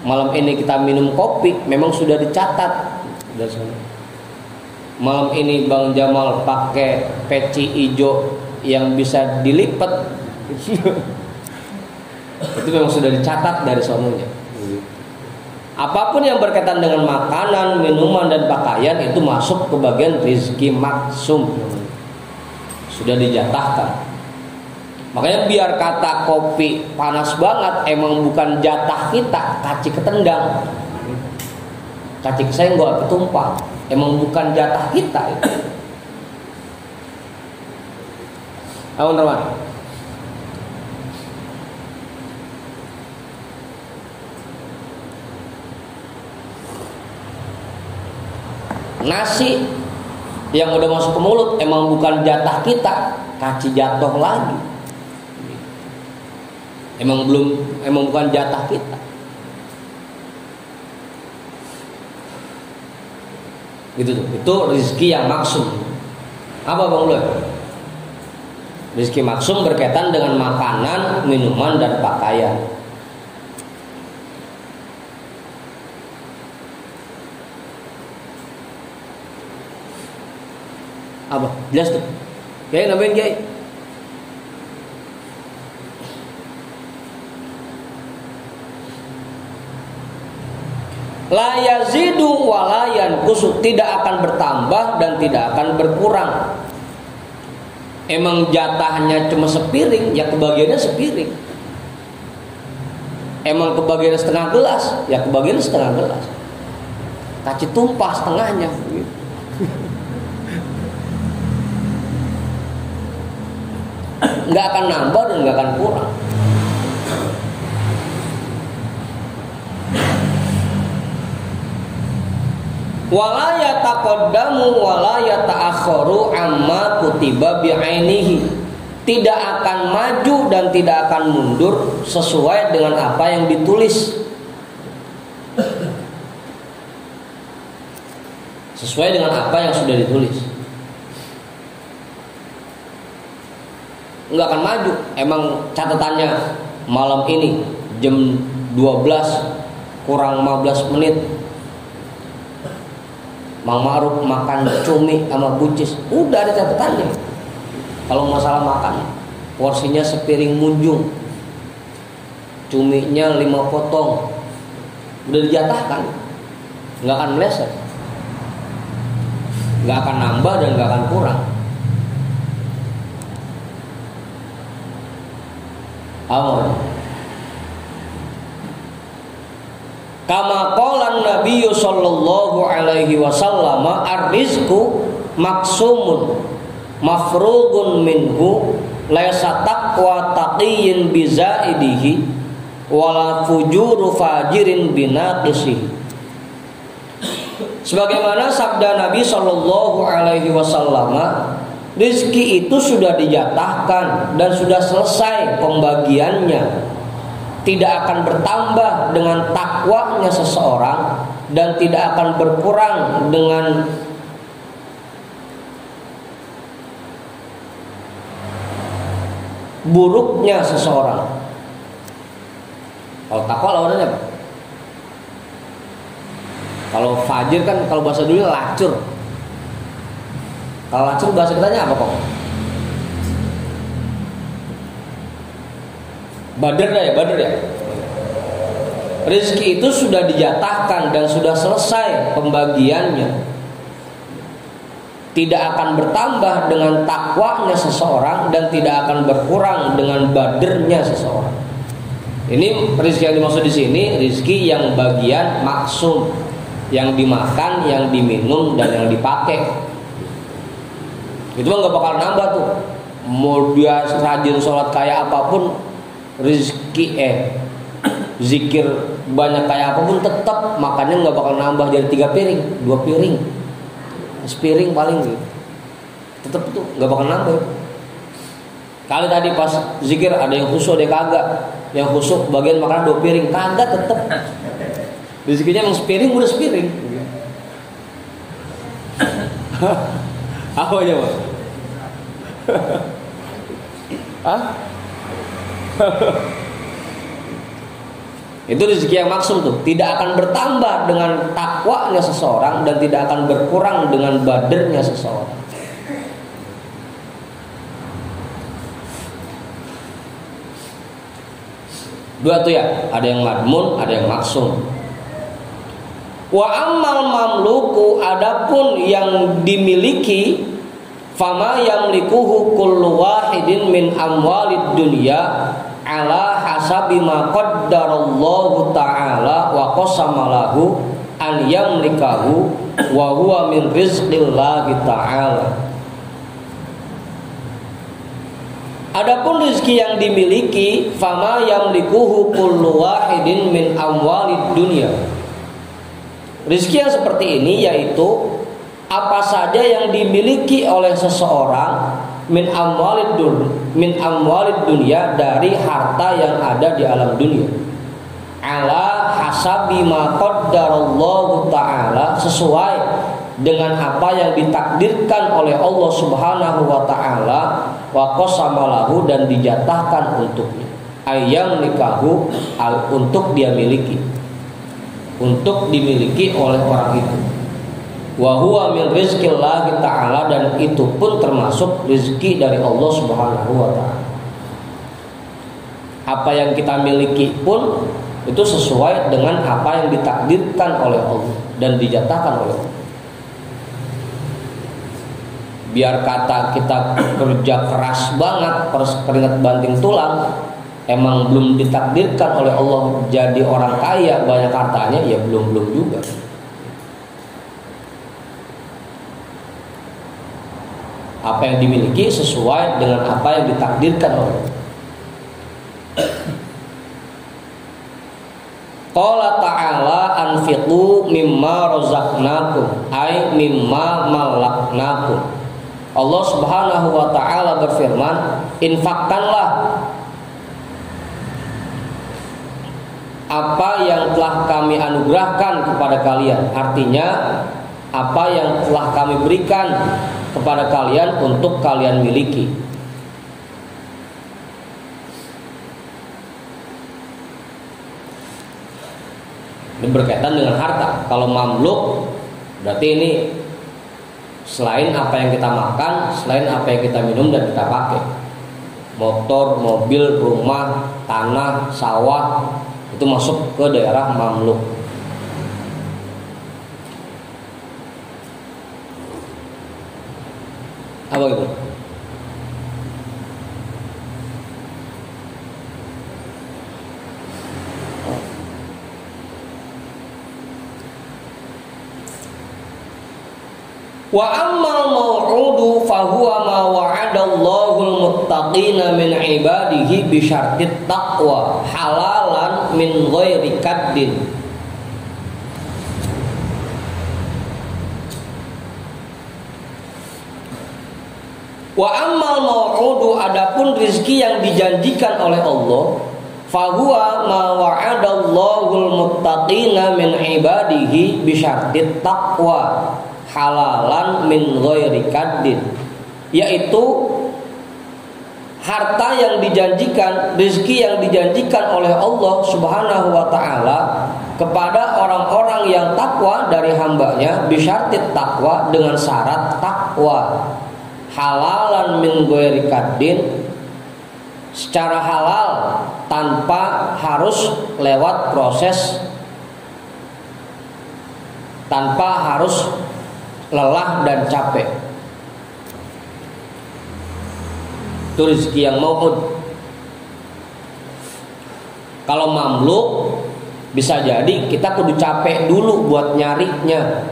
Malam ini kita minum kopi, memang sudah dicatat dari sono. Malam ini Bang Jamal pakai peci hijau yang bisa dilipat. Itu memang sudah dicatat dari sononya. Apapun yang berkaitan dengan makanan, minuman, dan pakaian itu masuk ke bagian rizki maksum. Sudah dijatahkan. Makanya biar kata kopi panas banget, emang bukan jatah kita, kaci ketendang, kaci kesenggol, ketumpah, emang bukan jatah kita itu. Ayo teman. Nasi yang udah masuk ke mulut emang bukan jatah kita, kaci jatuh lagi. Emang bukan jatah kita. Gitu tuh. Itu rezeki yang maksum. Apa Bang Uloy? Rezeki maksum berkaitan dengan makanan, minuman, dan pakaian. Apa? Jelas tuh. Kiai nambahin Kiai. La yazidu wa la yanqusu, tidak akan bertambah dan tidak akan berkurang. Emang jatahnya cuma sepiring, ya kebagiannya sepiring. Emang kebagiannya setengah gelas, ya kebagiannya setengah gelas. Kaci tumpah setengahnya. Nggak akan nambah dan nggak akan kurang. Wala yataqaddamu wala yata'akhkharu amma kutiba bi'ainihi, tidak akan maju dan tidak akan mundur sesuai dengan apa yang ditulis. Sesuai dengan apa yang sudah ditulis. Enggak akan maju. Emang catatannya malam ini jam 12 kurang 15 menit Mang Ma'ruf makan cumi sama buncis, udah ada catatannya. Kalau masalah makan, porsinya sepiring munjung, cuminya 5 potong, udah dijatahkan, nggak akan meleset, nggak akan nambah dan nggak akan kurang. Aman. Kama qala Nabi sallallahu alaihi wasallam, ar-rizqu maksumun mafrugun minhu laysa taqwa taqiyyin bizaidihi wala fujuru fajirin binaqisihi. Sebagaimana sabda Nabi sallallahu alaihi wasallam, rizki itu sudah dijatahkan dan sudah selesai pembagiannya. Tidak akan bertambah dengan takwanya seseorang dan tidak akan berkurang dengan buruknya seseorang. Kalau takwa lawannya apa? Kalau fajir kan kalau bahasa dulu lacur. Kalau lacur bahasa kitanya apa kok? Badr ya. Rezeki itu sudah dijatahkan dan sudah selesai pembagiannya. Tidak akan bertambah dengan takwanya seseorang dan tidak akan berkurang dengan badernya seseorang. Ini rezeki yang dimaksud di sini, rezeki yang bagian maksum, yang dimakan, yang diminum dan yang dipakai. Itu mah nggak bakal nambah tuh. Mau dia rajin sholat kayak apapun, rezeki zikir banyak kayak apapun, tetap makannya nggak bakal nambah dari 3 piring, 2 piring, sepiring paling gitu. Tetap tuh nggak bakal nambah. Kali tadi pas zikir ada yang khusyuk, ada yang kagak. Yang khusyuk bagian makan 2 piring, kagak tetap. Rezekinya emang sepiring, udah sepiring. Apa aja, Pak? Hah? Itu rezeki yang maksum tuh, tidak akan bertambah dengan takwanya seseorang dan tidak akan berkurang dengan badernya seseorang. Dua tuh ya, ada yang madmun, ada yang maksum. Wa ammal mamluku, adapun yang dimiliki, fama yamlikuhu kullu wahidin min amwalid dunya ala hasabi ma qaddarallahu ta'ala wa qasama lahu an yamlikahu wa huwa min rizqillahi ta'ala. Adapun rezeki yang dimiliki, fama yamlikuhu kullu wahidin min amwalid dunya. Rezeki yang seperti ini yaitu apa saja yang dimiliki oleh seseorang min amwalid dunya, dari harta yang ada di alam dunia. Ala hasabi ma qaddarallahu ta'ala, sesuai dengan apa yang ditakdirkan oleh Allah Subhanahu wa ta'ala, wa qasama lahu, dan dijatahkan untuknya. Ayam nikahu, untuk dia miliki, untuk dimiliki oleh orang itu. Wa huwa min rizqillahi ta'ala, dan itu pun termasuk rezeki dari Allah Subhanahu wa ta'ala. Apa yang kita miliki pun itu sesuai dengan apa yang ditakdirkan oleh Allah dan dijatahkan oleh Allah. Biar kata kita kerja keras banget, keringat banting tulang, emang belum ditakdirkan oleh Allah jadi orang kaya banyak hartanya, ya belum juga. Apa yang dimiliki sesuai dengan apa yang ditakdirkan oleh Allah. Qala ta'ala anfiqu mimma razaqnakum, ay mimma malaknakum. Allah Subhanahu wa ta'ala berfirman, infakkanlah apa yang telah kami anugerahkan kepada kalian. Artinya apa yang telah kami berikan kepada kalian untuk kalian miliki. Ini berkaitan dengan harta. Kalau mamluk berarti ini selain apa yang kita makan, selain apa yang kita minum dan kita pakai. Motor, mobil, rumah, tanah, sawah, itu masuk ke daerah mamluk. Apa itu? Wa ammal maw'udu fahuwa ma wa'adallahul muttaqina min ibadihi bi syartit taqwa halalan min ghairi kaddin. Wa ammal maw'udu, adapun rizki yang dijanjikan oleh Allah, fahuwa ma wa'adallahul muttaqina min ibadihi bi syartit taqwa halalan min ghairi kaddin, yaitu harta yang dijanjikan, rezeki yang dijanjikan oleh Allah Subhanahu wa ta'ala kepada orang-orang yang takwa dari hambanya, bisyartit takwa, dengan syarat takwa, halalan min ghairi kaddin, secara halal tanpa harus lewat proses, tanpa harus lelah dan capek. Itu rezeki yang mau'ud. Kalau mamluk bisa jadi kita kudu capek dulu buat nyarinya.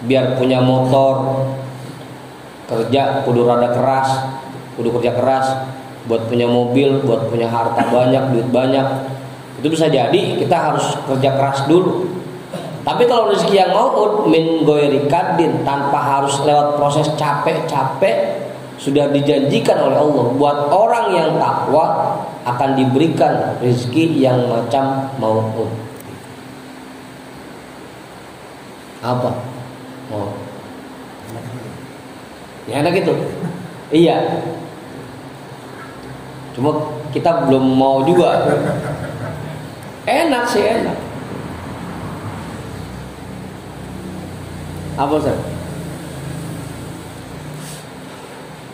Biar punya motor, kerja kudu rada keras, kudu kerja keras buat punya mobil, buat punya harta banyak, duit banyak. Itu bisa jadi kita harus kerja keras dulu. Tapi kalau rezeki yang mau'ud min ghairi kadin, tanpa harus lewat proses capek-capek, sudah dijanjikan oleh Allah buat orang yang takwa akan diberikan rezeki yang macam mau'ud. Apa? Oh. Ya enak gitu. Iya. Cuma kita belum mau juga. Enak sih, enak. Apa Ustaz?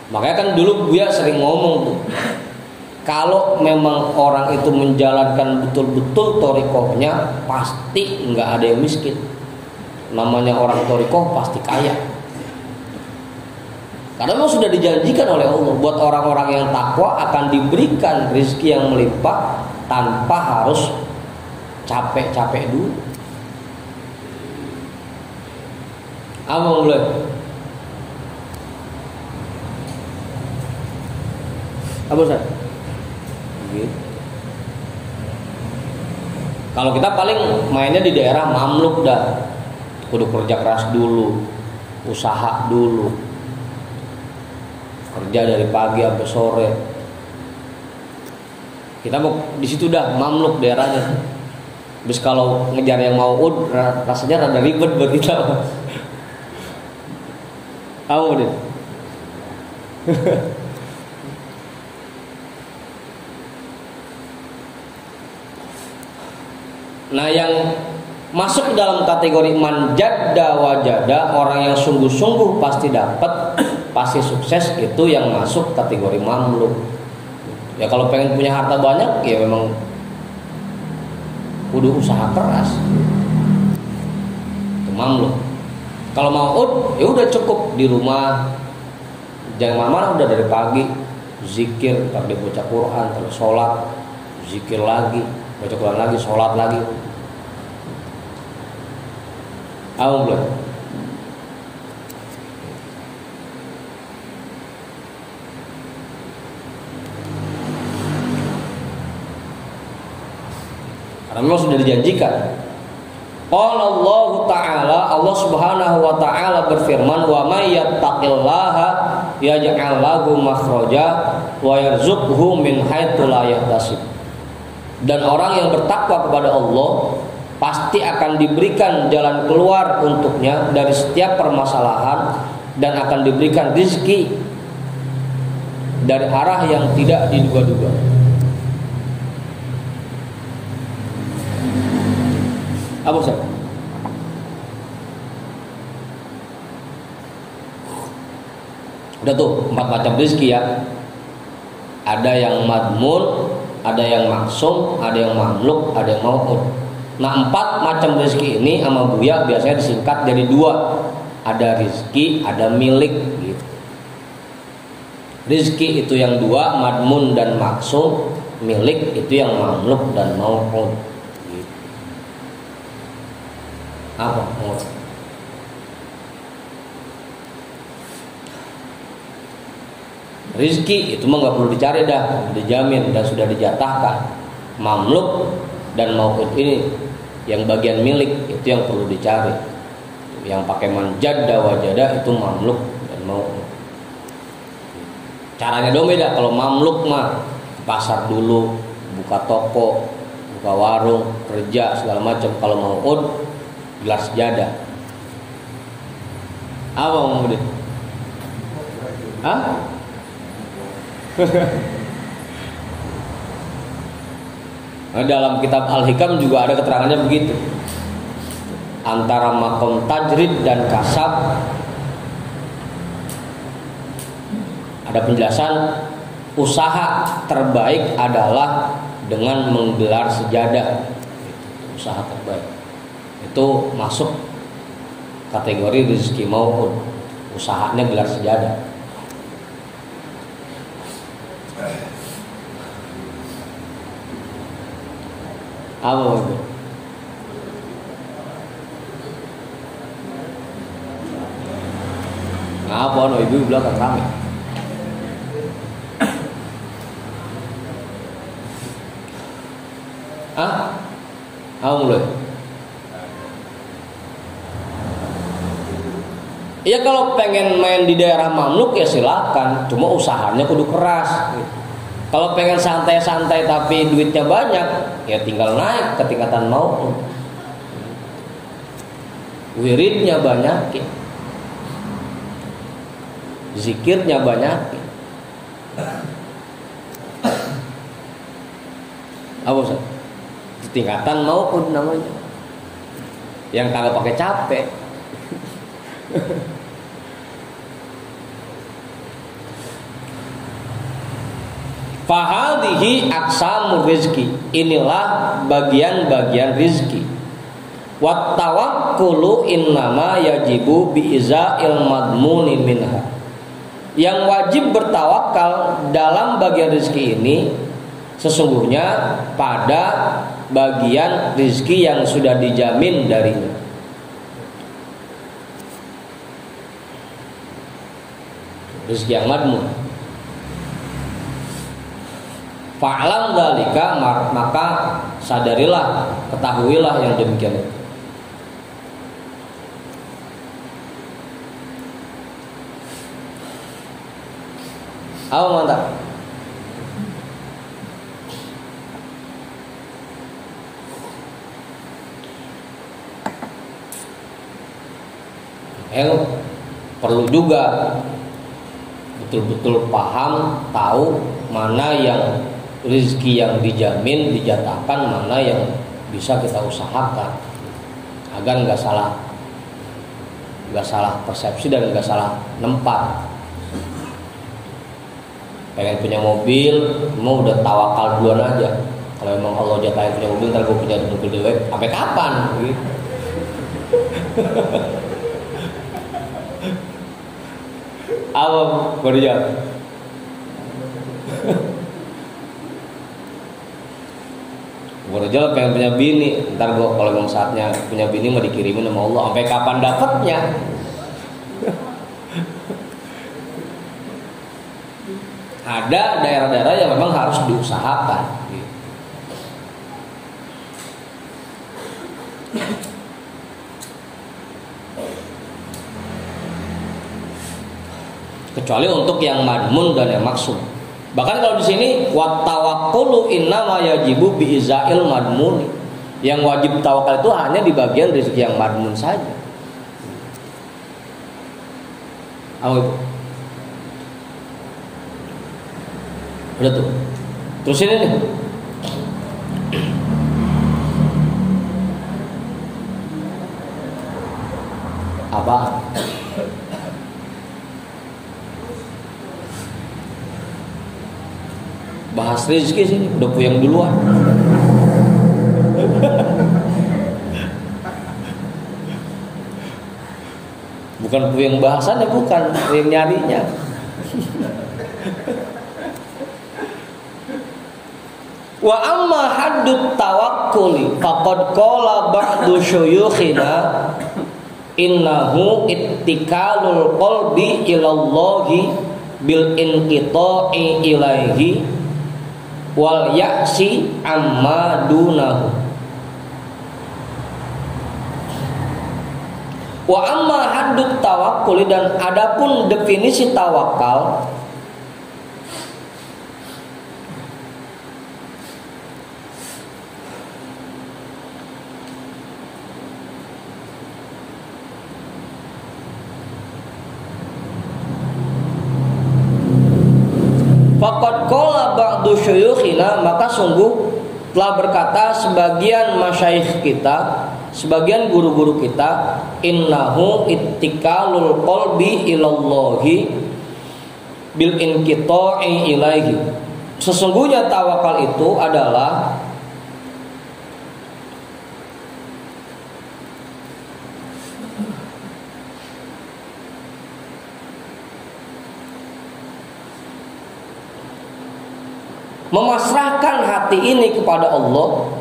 Makanya kan dulu Buya sering ngomong tuh, kalau memang orang itu menjalankan betul-betul thariqahnya, pasti nggak ada yang miskin. Namanya orang thariqah pasti kaya. Karena memang sudah dijanjikan oleh Allah buat orang-orang yang takwa akan diberikan rezeki yang melimpah tanpa harus capek-capek dulu. Apa mulai? Apa Ustaz? Gitu. Kalau kita paling mainnya di daerah mamluk dah, kudu kerja keras dulu, usaha dulu, kerja dari pagi sampai sore. Kita mau di situ dah mamluk daerahnya. Terus kalau ngejar yang mau'ud rasanya rada ribet buat kita. Kamu deh. Nah, yang masuk dalam kategori man jadda wajada, orang yang sungguh-sungguh pasti dapat, pasti sukses, itu yang masuk kategori mamluk. Ya kalau pengen punya harta banyak, ya memang kudu usaha keras. Itu mamluk. Kalau mau'ud, ya udah cukup di rumah, jangan mana-mana, udah dari pagi zikir, tak dibaca Quran, terus sholat, zikir lagi, baca Quran lagi, sholat lagi. Belum. Karena memang sudah dijanjikan. Allah Ta'ala, Allah Subhanahu wa Ta'ala berfirman, wa may yattaqillaha yaj'al lahu makhraja wa yarzuqhu min haitsu la yahtasib. Dan orang yang bertakwa kepada Allah pasti akan diberikan jalan keluar untuknya dari setiap permasalahan, dan akan diberikan rezeki dari arah yang tidak diduga-duga. Apa Ustaz? Udah tuh 4 macam rezeki ya. Ada yang madmun, ada yang maksum, ada yang mamluk, ada yang mau'ud. Nah, 4 macam rezeki ini sama Buya biasanya disingkat jadi 2. Ada rezeki, ada milik gitu. Rezeki itu yang 2, madmun dan maksum. Milik itu yang mamluk dan mau'ud. Apa? Rizki itu mah nggak perlu dicari dah, dijamin dan sudah dijatahkan. Mamluk dan mau'ud ini yang bagian milik itu yang perlu dicari. Yang pakai man jadda wajada itu mamluk dan mau'ud. Caranya dong beda. Kalau mamluk mah ke pasar dulu, buka toko, buka warung, kerja segala macam. Kalau mau'ud gelar sejadah. Apa maksudnya? Hah? Nah, dalam kitab Al-Hikam juga ada keterangannya begitu. Antara makom tajrid dan kasab ada penjelasan, usaha terbaik adalah dengan menggelar sejadah. Usaha terbaik itu masuk kategori rezeki mau'ud. Usahanya gelar sejadah. Apa itu? Ngapa no ibu belakang rame? Ah? Mulai. Ya kalau pengen main di daerah Mamluk ya silakan, cuma usahanya kudu keras. Kalau pengen santai-santai tapi duitnya banyak, ya tinggal naik ke tingkatan mau. Wiridnya banyak, zikirnya banyak. Apa Ustaz? Tingkatan mau pun namanya. Yang kagak pakai capek. Fahadhihi aqsamur rizki. Inilah bagian-bagian rizki. Wat tawakkulu innama yajibu bi iza'il madmuni minha. Yang wajib bertawakal dalam bagian rizki ini sesungguhnya pada bagian rizki yang sudah dijamin darinya. Rizki yang madmun. Fa'lam dzalika, maka sadarilah, ketahuilah yang demikian itu. Mantap. Perlu juga betul-betul paham, tahu mana yang rezeki yang dijamin, dijatahkan, mana yang bisa kita usahakan agar nggak salah persepsi dan nggak salah nempat. Pengen punya mobil, mau udah tawakal duluan aja. Kalau emang Allah jatahin punya mobil, ntar gue punya mobil dewek, sampai kapan? Gitu. Awam berjawab. Berjawab pengen punya bini, ntar gua kalau memang saatnya punya bini mau dikirimin sama Allah. Sampai kapan dapatnya? Ada daerah-daerah yang memang harus diusahakan. Kecuali untuk yang madmun dan yang maksum. Bahkan kalau di sini wat tawakkulu innama yajibu bi izail madmun. Yang wajib tawakal itu hanya di bagian rezeki yang madmun saja. Apa itu? Udah tuh. Terus ini nih. Apa? Bahas rezeki sini udah puyeng duluan. Bukan puyeng bahasannya, bukan puyeng nyarinya. Wa amma haddut tawakkuli faqad qala ba'du syuyukhina innahu ittikalul qalbi ilallahi bil inqita'i ilaihi wal ya'si amma dunahu. Wa amma haddut tawakkul, dan adapun definisi tawakal, faqad qala ba'du syuyukhina, maka sungguh telah berkata sebagian masyayikh kita, sebagian guru-guru kita, innahu ittikalul qalbi ilallahi bil inqita'i ilaihi. Sesungguhnya tawakal itu adalah memasrahkan hati ini kepada Allah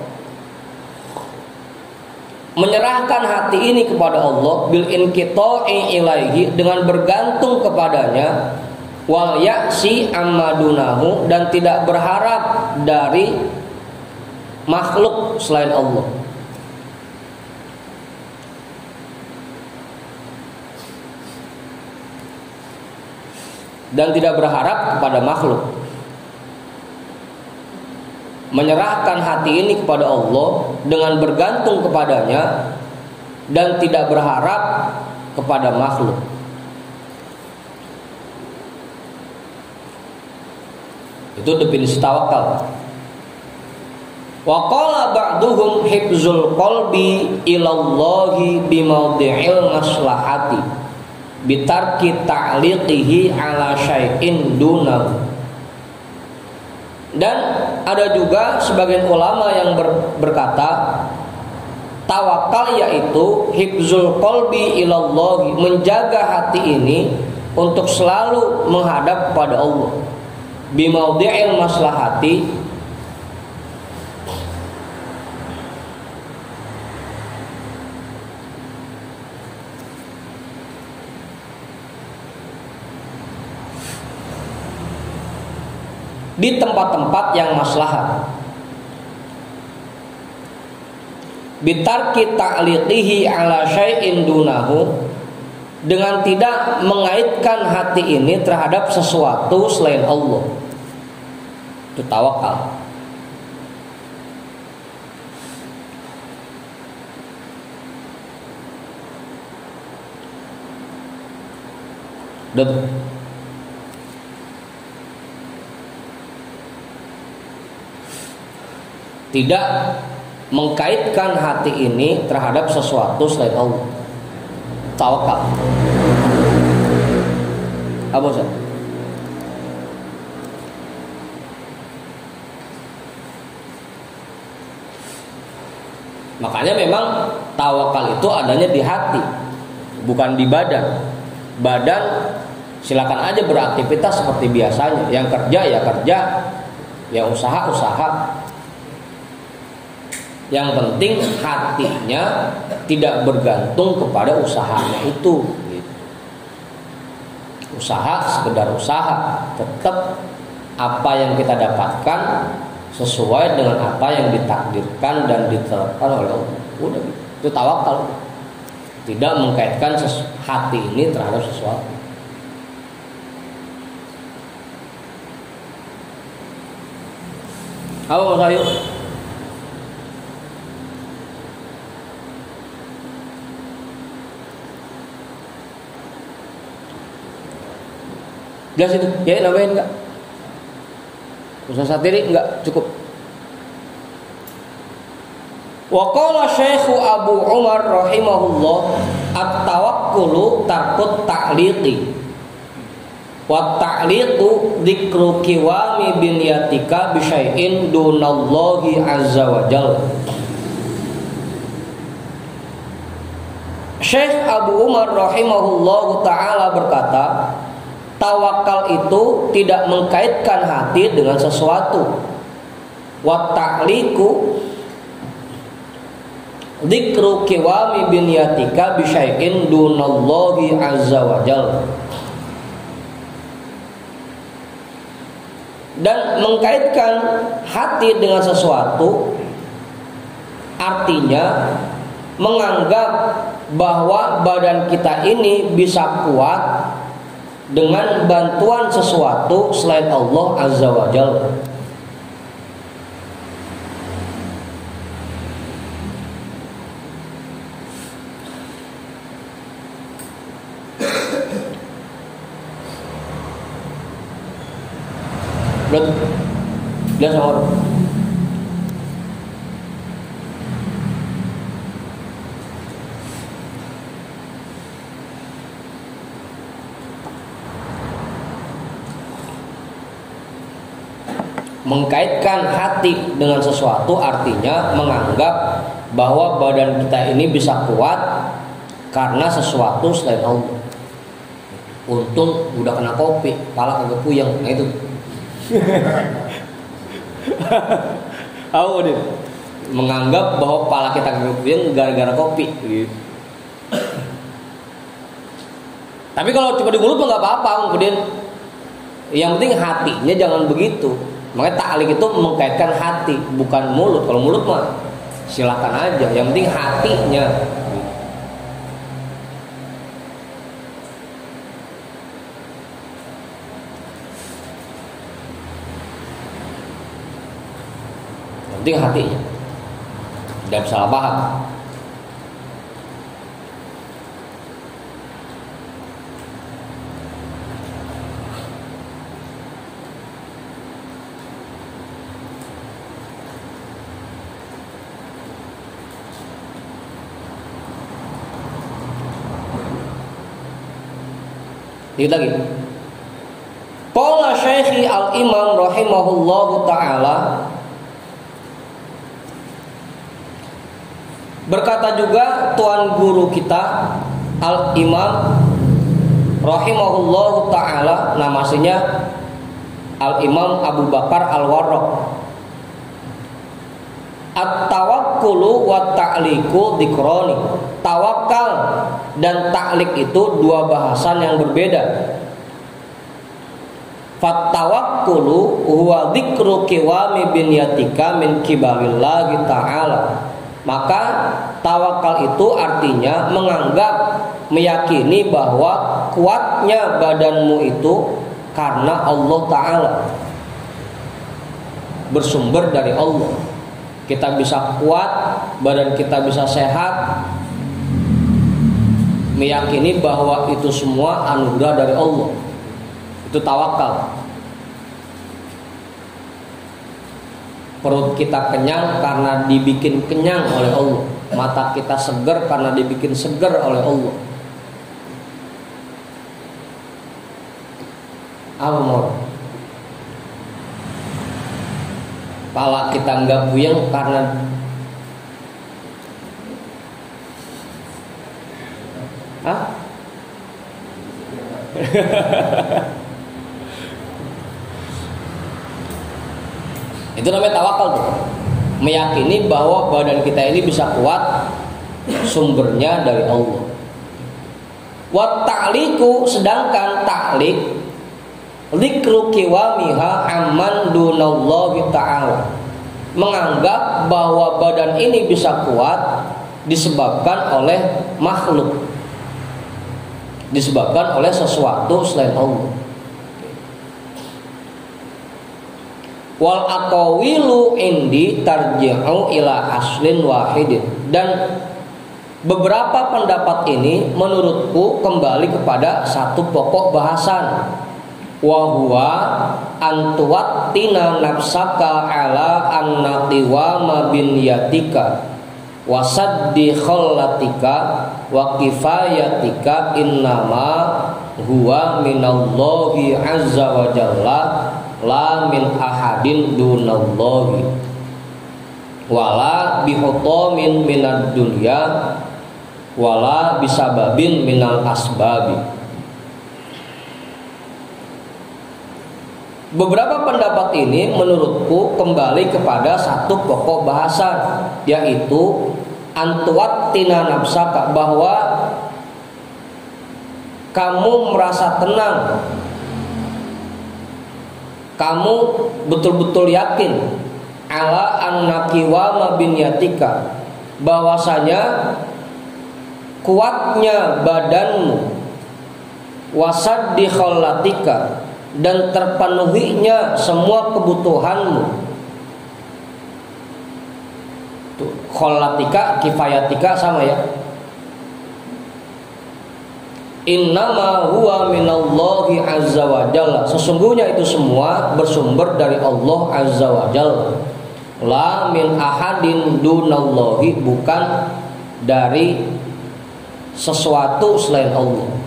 menyerahkan hati ini kepada Allah bil inqita'i ilaihi, dengan bergantung kepadanya, wal ya'si ammadunahu, dan tidak berharap dari makhluk selain Allah. Dan tidak berharap kepada makhluk. Menyerahkan hati ini kepada Allah dengan bergantung kepadanya dan tidak berharap kepada makhluk. Itu definisi tawakal. Wa qala ba'duhum hifzul qalbi ilallahi bimawdi'il maslahati bitarki ta'liqihi ala syai'in dunahu. Dan ada juga sebagian ulama yang berkata, tawakal yaitu hifzul qalbi ilallahi, menjaga hati ini untuk selalu menghadap pada Allah, bimawdi'il maslahati, di tempat-tempat yang maslahat, bitarki ta'liqihi ala syai'in dunahu, dengan tidak mengaitkan hati ini terhadap sesuatu selain Allah. Itu tawakal. Dan tidak mengkaitkan hati ini terhadap sesuatu selain Allah. Tawakal. Apa Ustaz? Makanya memang tawakal itu adanya di hati, bukan di badan. Badan silakan aja beraktivitas seperti biasanya. Yang kerja ya kerja, yang usaha usaha. Yang penting hatinya tidak bergantung kepada usahanya itu. Usaha sekedar usaha, tetap apa yang kita dapatkan sesuai dengan apa yang ditakdirkan dan ditetapkan oleh Allah. Udah gitu. Itu tawakal. Tidak mengkaitkan hati ini terhadap sesuatu. Halo Mas Ayu. Jelas itu, ya nambahin enggak? Ustaz Satiri enggak cukup. Wa qala Syekh Abu Umar rahimahullah, at-tawakkulu tarkut ta'liqi. Wa ta'liqu dzikru qiwami binyatika bi syai'in dunallahi azza wa jalla. Syekh Abu Umar rahimahullah taala berkata, tawakal itu tidak mengkaitkan hati dengan sesuatu. Wa ta'liqu dzikru qiwami binyatika bi syai'in dunallahi azza wa jalla. Dan mengkaitkan hati dengan sesuatu artinya menganggap bahwa badan kita ini bisa kuat dengan bantuan sesuatu selain Allah azza wa jalla. Jelas orang. Mengkaitkan hati dengan sesuatu artinya menganggap bahwa badan kita ini bisa kuat karena sesuatu selain Allah. Untung udah kena kopi, pala kagak puyeng. Nah itu. Tahu deh. menganggap bahwa kepala kita kepuyeng gara-gara kopi gitu. Tapi kalau cuma di mulut mah nggak apa-apa, kemudian yang penting hatinya jangan begitu. Makanya ta'lik itu mengkaitkan hati, bukan mulut. Kalau mulut mah silakan aja, yang penting hatinya. Yang penting hatinya, jangan salah paham. Lihat lagi. Qala Syekhi Al-Imam rahimahullahu taala, berkata juga tuan guru kita Al-Imam rahimahullahu taala, nama aslinya Al-Imam Abu Bakar Al-Warraq, at-tawakkulu wa ta'liqu dzikrani. Tawakal dan ta'liq itu dua bahasan yang berbeda. Fat-tawakkulu huwa dzikru qiwami binyatika min kibarillahi ta'ala. Maka tawakal itu artinya menganggap, meyakini bahwa kuatnya badanmu itu karena Allah Ta'ala, bersumber dari Allah. Kita bisa kuat, badan kita bisa sehat, meyakini bahwa itu semua anugerah dari Allah. Itu tawakal. Perut kita kenyang karena dibikin kenyang oleh Allah. Mata kita segar karena dibikin segar oleh Allah. Amor. Kepala kita enggak puyeng karena itu namanya tawakal tuh. Meyakini bahwa badan kita ini bisa kuat, sumbernya dari Allah. Wa ta'liqu, sedangkan ta'liq dzikru qiwamiha amman dunallahi ta'ala, menganggap bahwa badan ini bisa kuat disebabkan oleh makhluk, disebabkan oleh sesuatu selain Allah. Wal aqawilu indi tarji'u ila aslin wahidin, dan beberapa pendapat ini menurutku kembali kepada satu pokok bahasan, wa huwa antuwattina nafsaka ala annatiwa binyatika wasaddi khallatika wa kifayatika innama huwa minallahi azza wa jalla la min ahadin dunallahi wala bihutamin minad dunya wala bisababin minal asbabi. Beberapa pendapat ini menurutku kembali kepada satu pokok bahasan, yaitu antuwattina nafsaka, bahwa kamu merasa tenang, kamu betul-betul yakin ala annakiwa binyatika, bahwasanya kuatnya badanmu, wasaddi khallatika, dan terpenuhinya semua kebutuhanmu. Tuh, khallatika, kifayatika sama ya. Innama huwa minallahi azza wa jalla, sesungguhnya itu semua bersumber dari Allah azza wa jalla. La min ahadin dunallahi, bukan dari sesuatu selain Allah.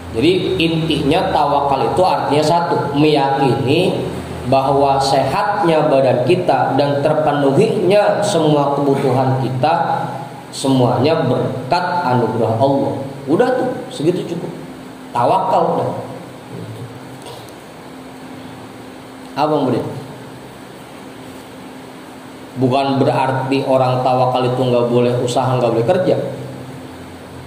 Jadi intinya tawakal itu artinya satu, meyakini bahwa sehatnya badan kita dan terpenuhinya semua kebutuhan kita semuanya berkat anugerah Allah. Udah tuh, segitu cukup. Tawakal udah. Abang boleh. Bukan berarti orang tawakal itu nggak boleh usaha, nggak boleh kerja.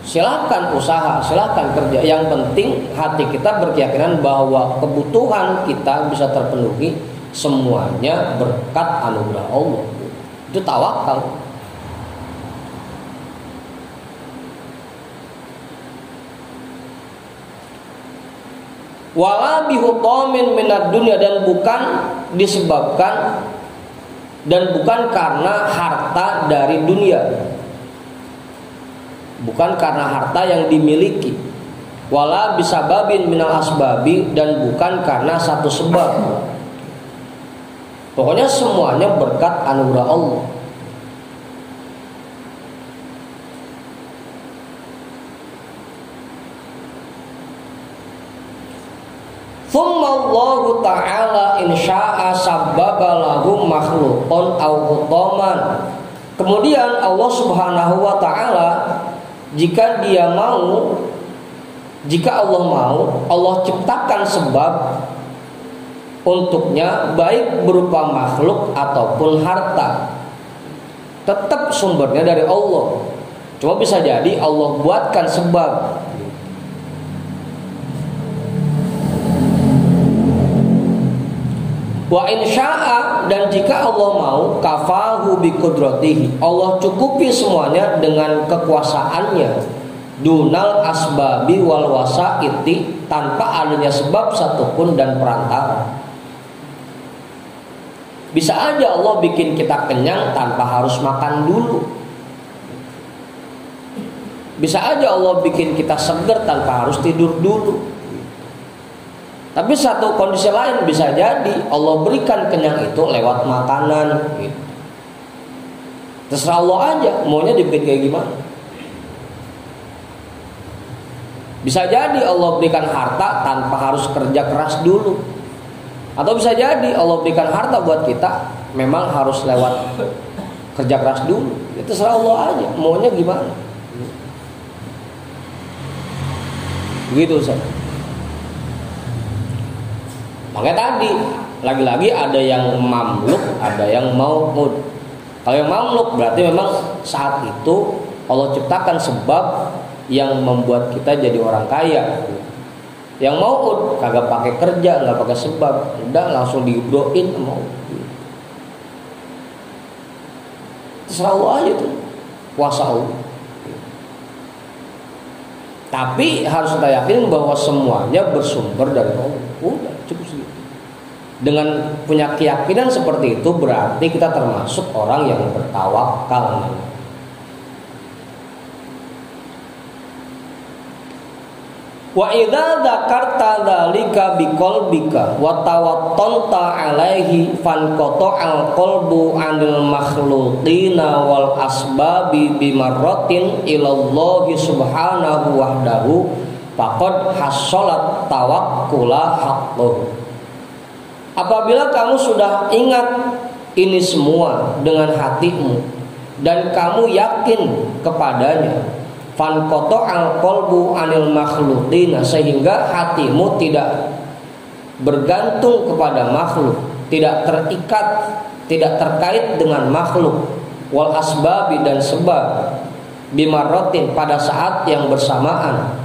Silakan usaha, silakan kerja. Yang penting hati kita berkeyakinan bahwa kebutuhan kita bisa terpenuhi semuanya berkat anugerah Allah. Itu tawakal. Wala bihutamin minad dunya, dan bukan disebabkan dan bukan karena harta dari dunia, bukan karena harta yang dimiliki. Wala bisababin minal asbabi, dan bukan karena satu sebab. Pokoknya semuanya berkat anugerah Allah. Thumma Allahu ta'ala insya'a sabbaba lahum makhluqan aw hutaman. Kemudian Allah Subhanahu wa ta'ala, jika Allah mau, Allah ciptakan sebab untuknya, baik berupa makhluk ataupun harta. Tetap sumbernya dari Allah. Cuma bisa jadi Allah buatkan sebab. Wa insya'a, dan jika Allah mau, kafahu biqudratihi, Allah cukupi semuanya dengan kekuasaannya, dunal asbabi wal wasaiti, tanpa adanya sebab satupun dan perantara. Bisa aja Allah bikin kita kenyang tanpa harus makan dulu. Bisa aja Allah bikin kita seger tanpa harus tidur dulu. Tapi satu kondisi lain bisa jadi Allah berikan kenyang itu lewat makanan gitu. Terserah Allah aja maunya dibikin kayak gimana. Bisa jadi Allah berikan harta tanpa harus kerja keras dulu. Atau bisa jadi Allah berikan harta buat kita memang harus lewat kerja keras dulu. Itu terserah Allah aja maunya gimana. Begitu Ustaz. Makanya tadi lagi-lagi ada yang mamluk, ada yang maud. Kalau yang mamluk berarti memang saat itu Allah ciptakan sebab yang membuat kita jadi orang kaya. Yang maud kagak pakai kerja, nggak pakai sebab, udah langsung diubroin mau. Terserah Allah aja tuh, kuasa Allah. Tapi harus kita yakin bahwa semuanya bersumber dari Allah. Udah cukup segitu. Dengan punya keyakinan seperti itu berarti kita termasuk orang yang bertawakal. Wa idza dzakarta dzalika biqalbika wa tawattanta alaihi fanqata'al qalbu 'anil makhluqina wal asbabi bimarratin ilallahi subhanahu wahdahu faqad hassalat tawakkula haqqo. Apabila kamu sudah ingat ini semua dengan hatimu dan kamu yakin kepadanya, fanqata'al qalbu 'anil makhluqina, sehingga hatimu tidak bergantung kepada makhluk, tidak terikat, tidak terkait dengan makhluk, wal asbabi, dan sebab, bimarratin, pada saat yang bersamaan,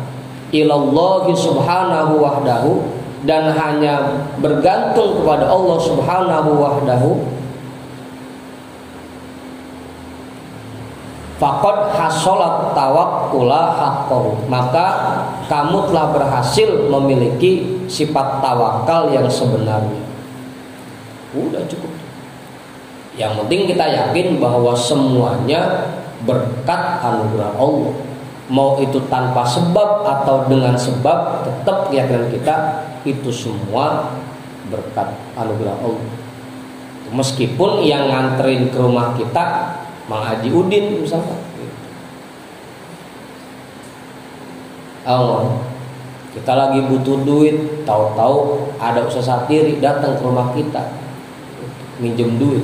ilallahi subhanahu wahdahu, dan hanya bergantung kepada Allah subhanahu wahdahu, faqad hasolat tawakkula haqqahu, maka kamu telah berhasil memiliki sifat tawakal yang sebenarnya. Udah cukup. Yang penting kita yakin bahwa semuanya berkat anugerah Allah. Mau itu tanpa sebab atau dengan sebab, tetap keyakinan kita itu semua berkat anugerah Allah. Meskipun yang nganterin ke rumah kita Mang Haji Udin misalkan, kita lagi butuh duit, tahu-tahu ada usaha satiri datang ke rumah kita minjem duit.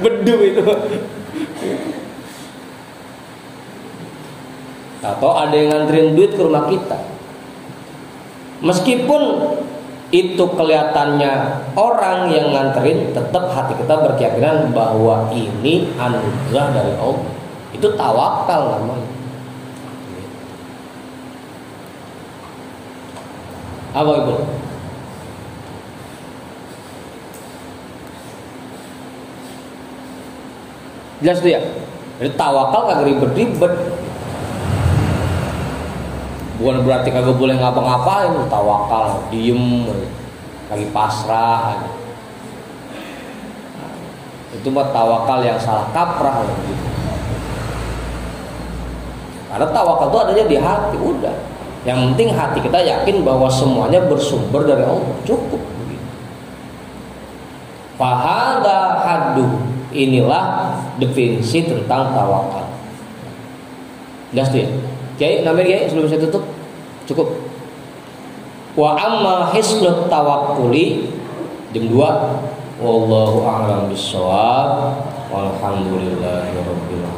Bedu itu. Atau ada yang nganterin duit ke rumah kita, meskipun itu kelihatannya orang yang nganterin, tetap hati kita berkeyakinan bahwa ini anugerah dari Allah. Itu tawakal namanya. Apa Ibu? Jelas tuh ya. Jadi tawakal kagak ribet-ribet. Bukan berarti kagak boleh ngapa-ngapain, tawakal, diem, lagi pasrah. Itu mah tawakal yang salah kaprah gitu. Karena tawakal itu adanya di hati, udah. Yang penting hati kita yakin bahwa semuanya bersumber dari Allah, cukup. Fahada haddu, inilah definisi tentang tawakal. Jelas tuh ya. Kiai, namanya Kiai sebelum saya tutup, cukup. Wa amma hisnut tawakkuli, jam 2. Wallahu a'lam bishawab. Walhamdulillahirabbil alamin.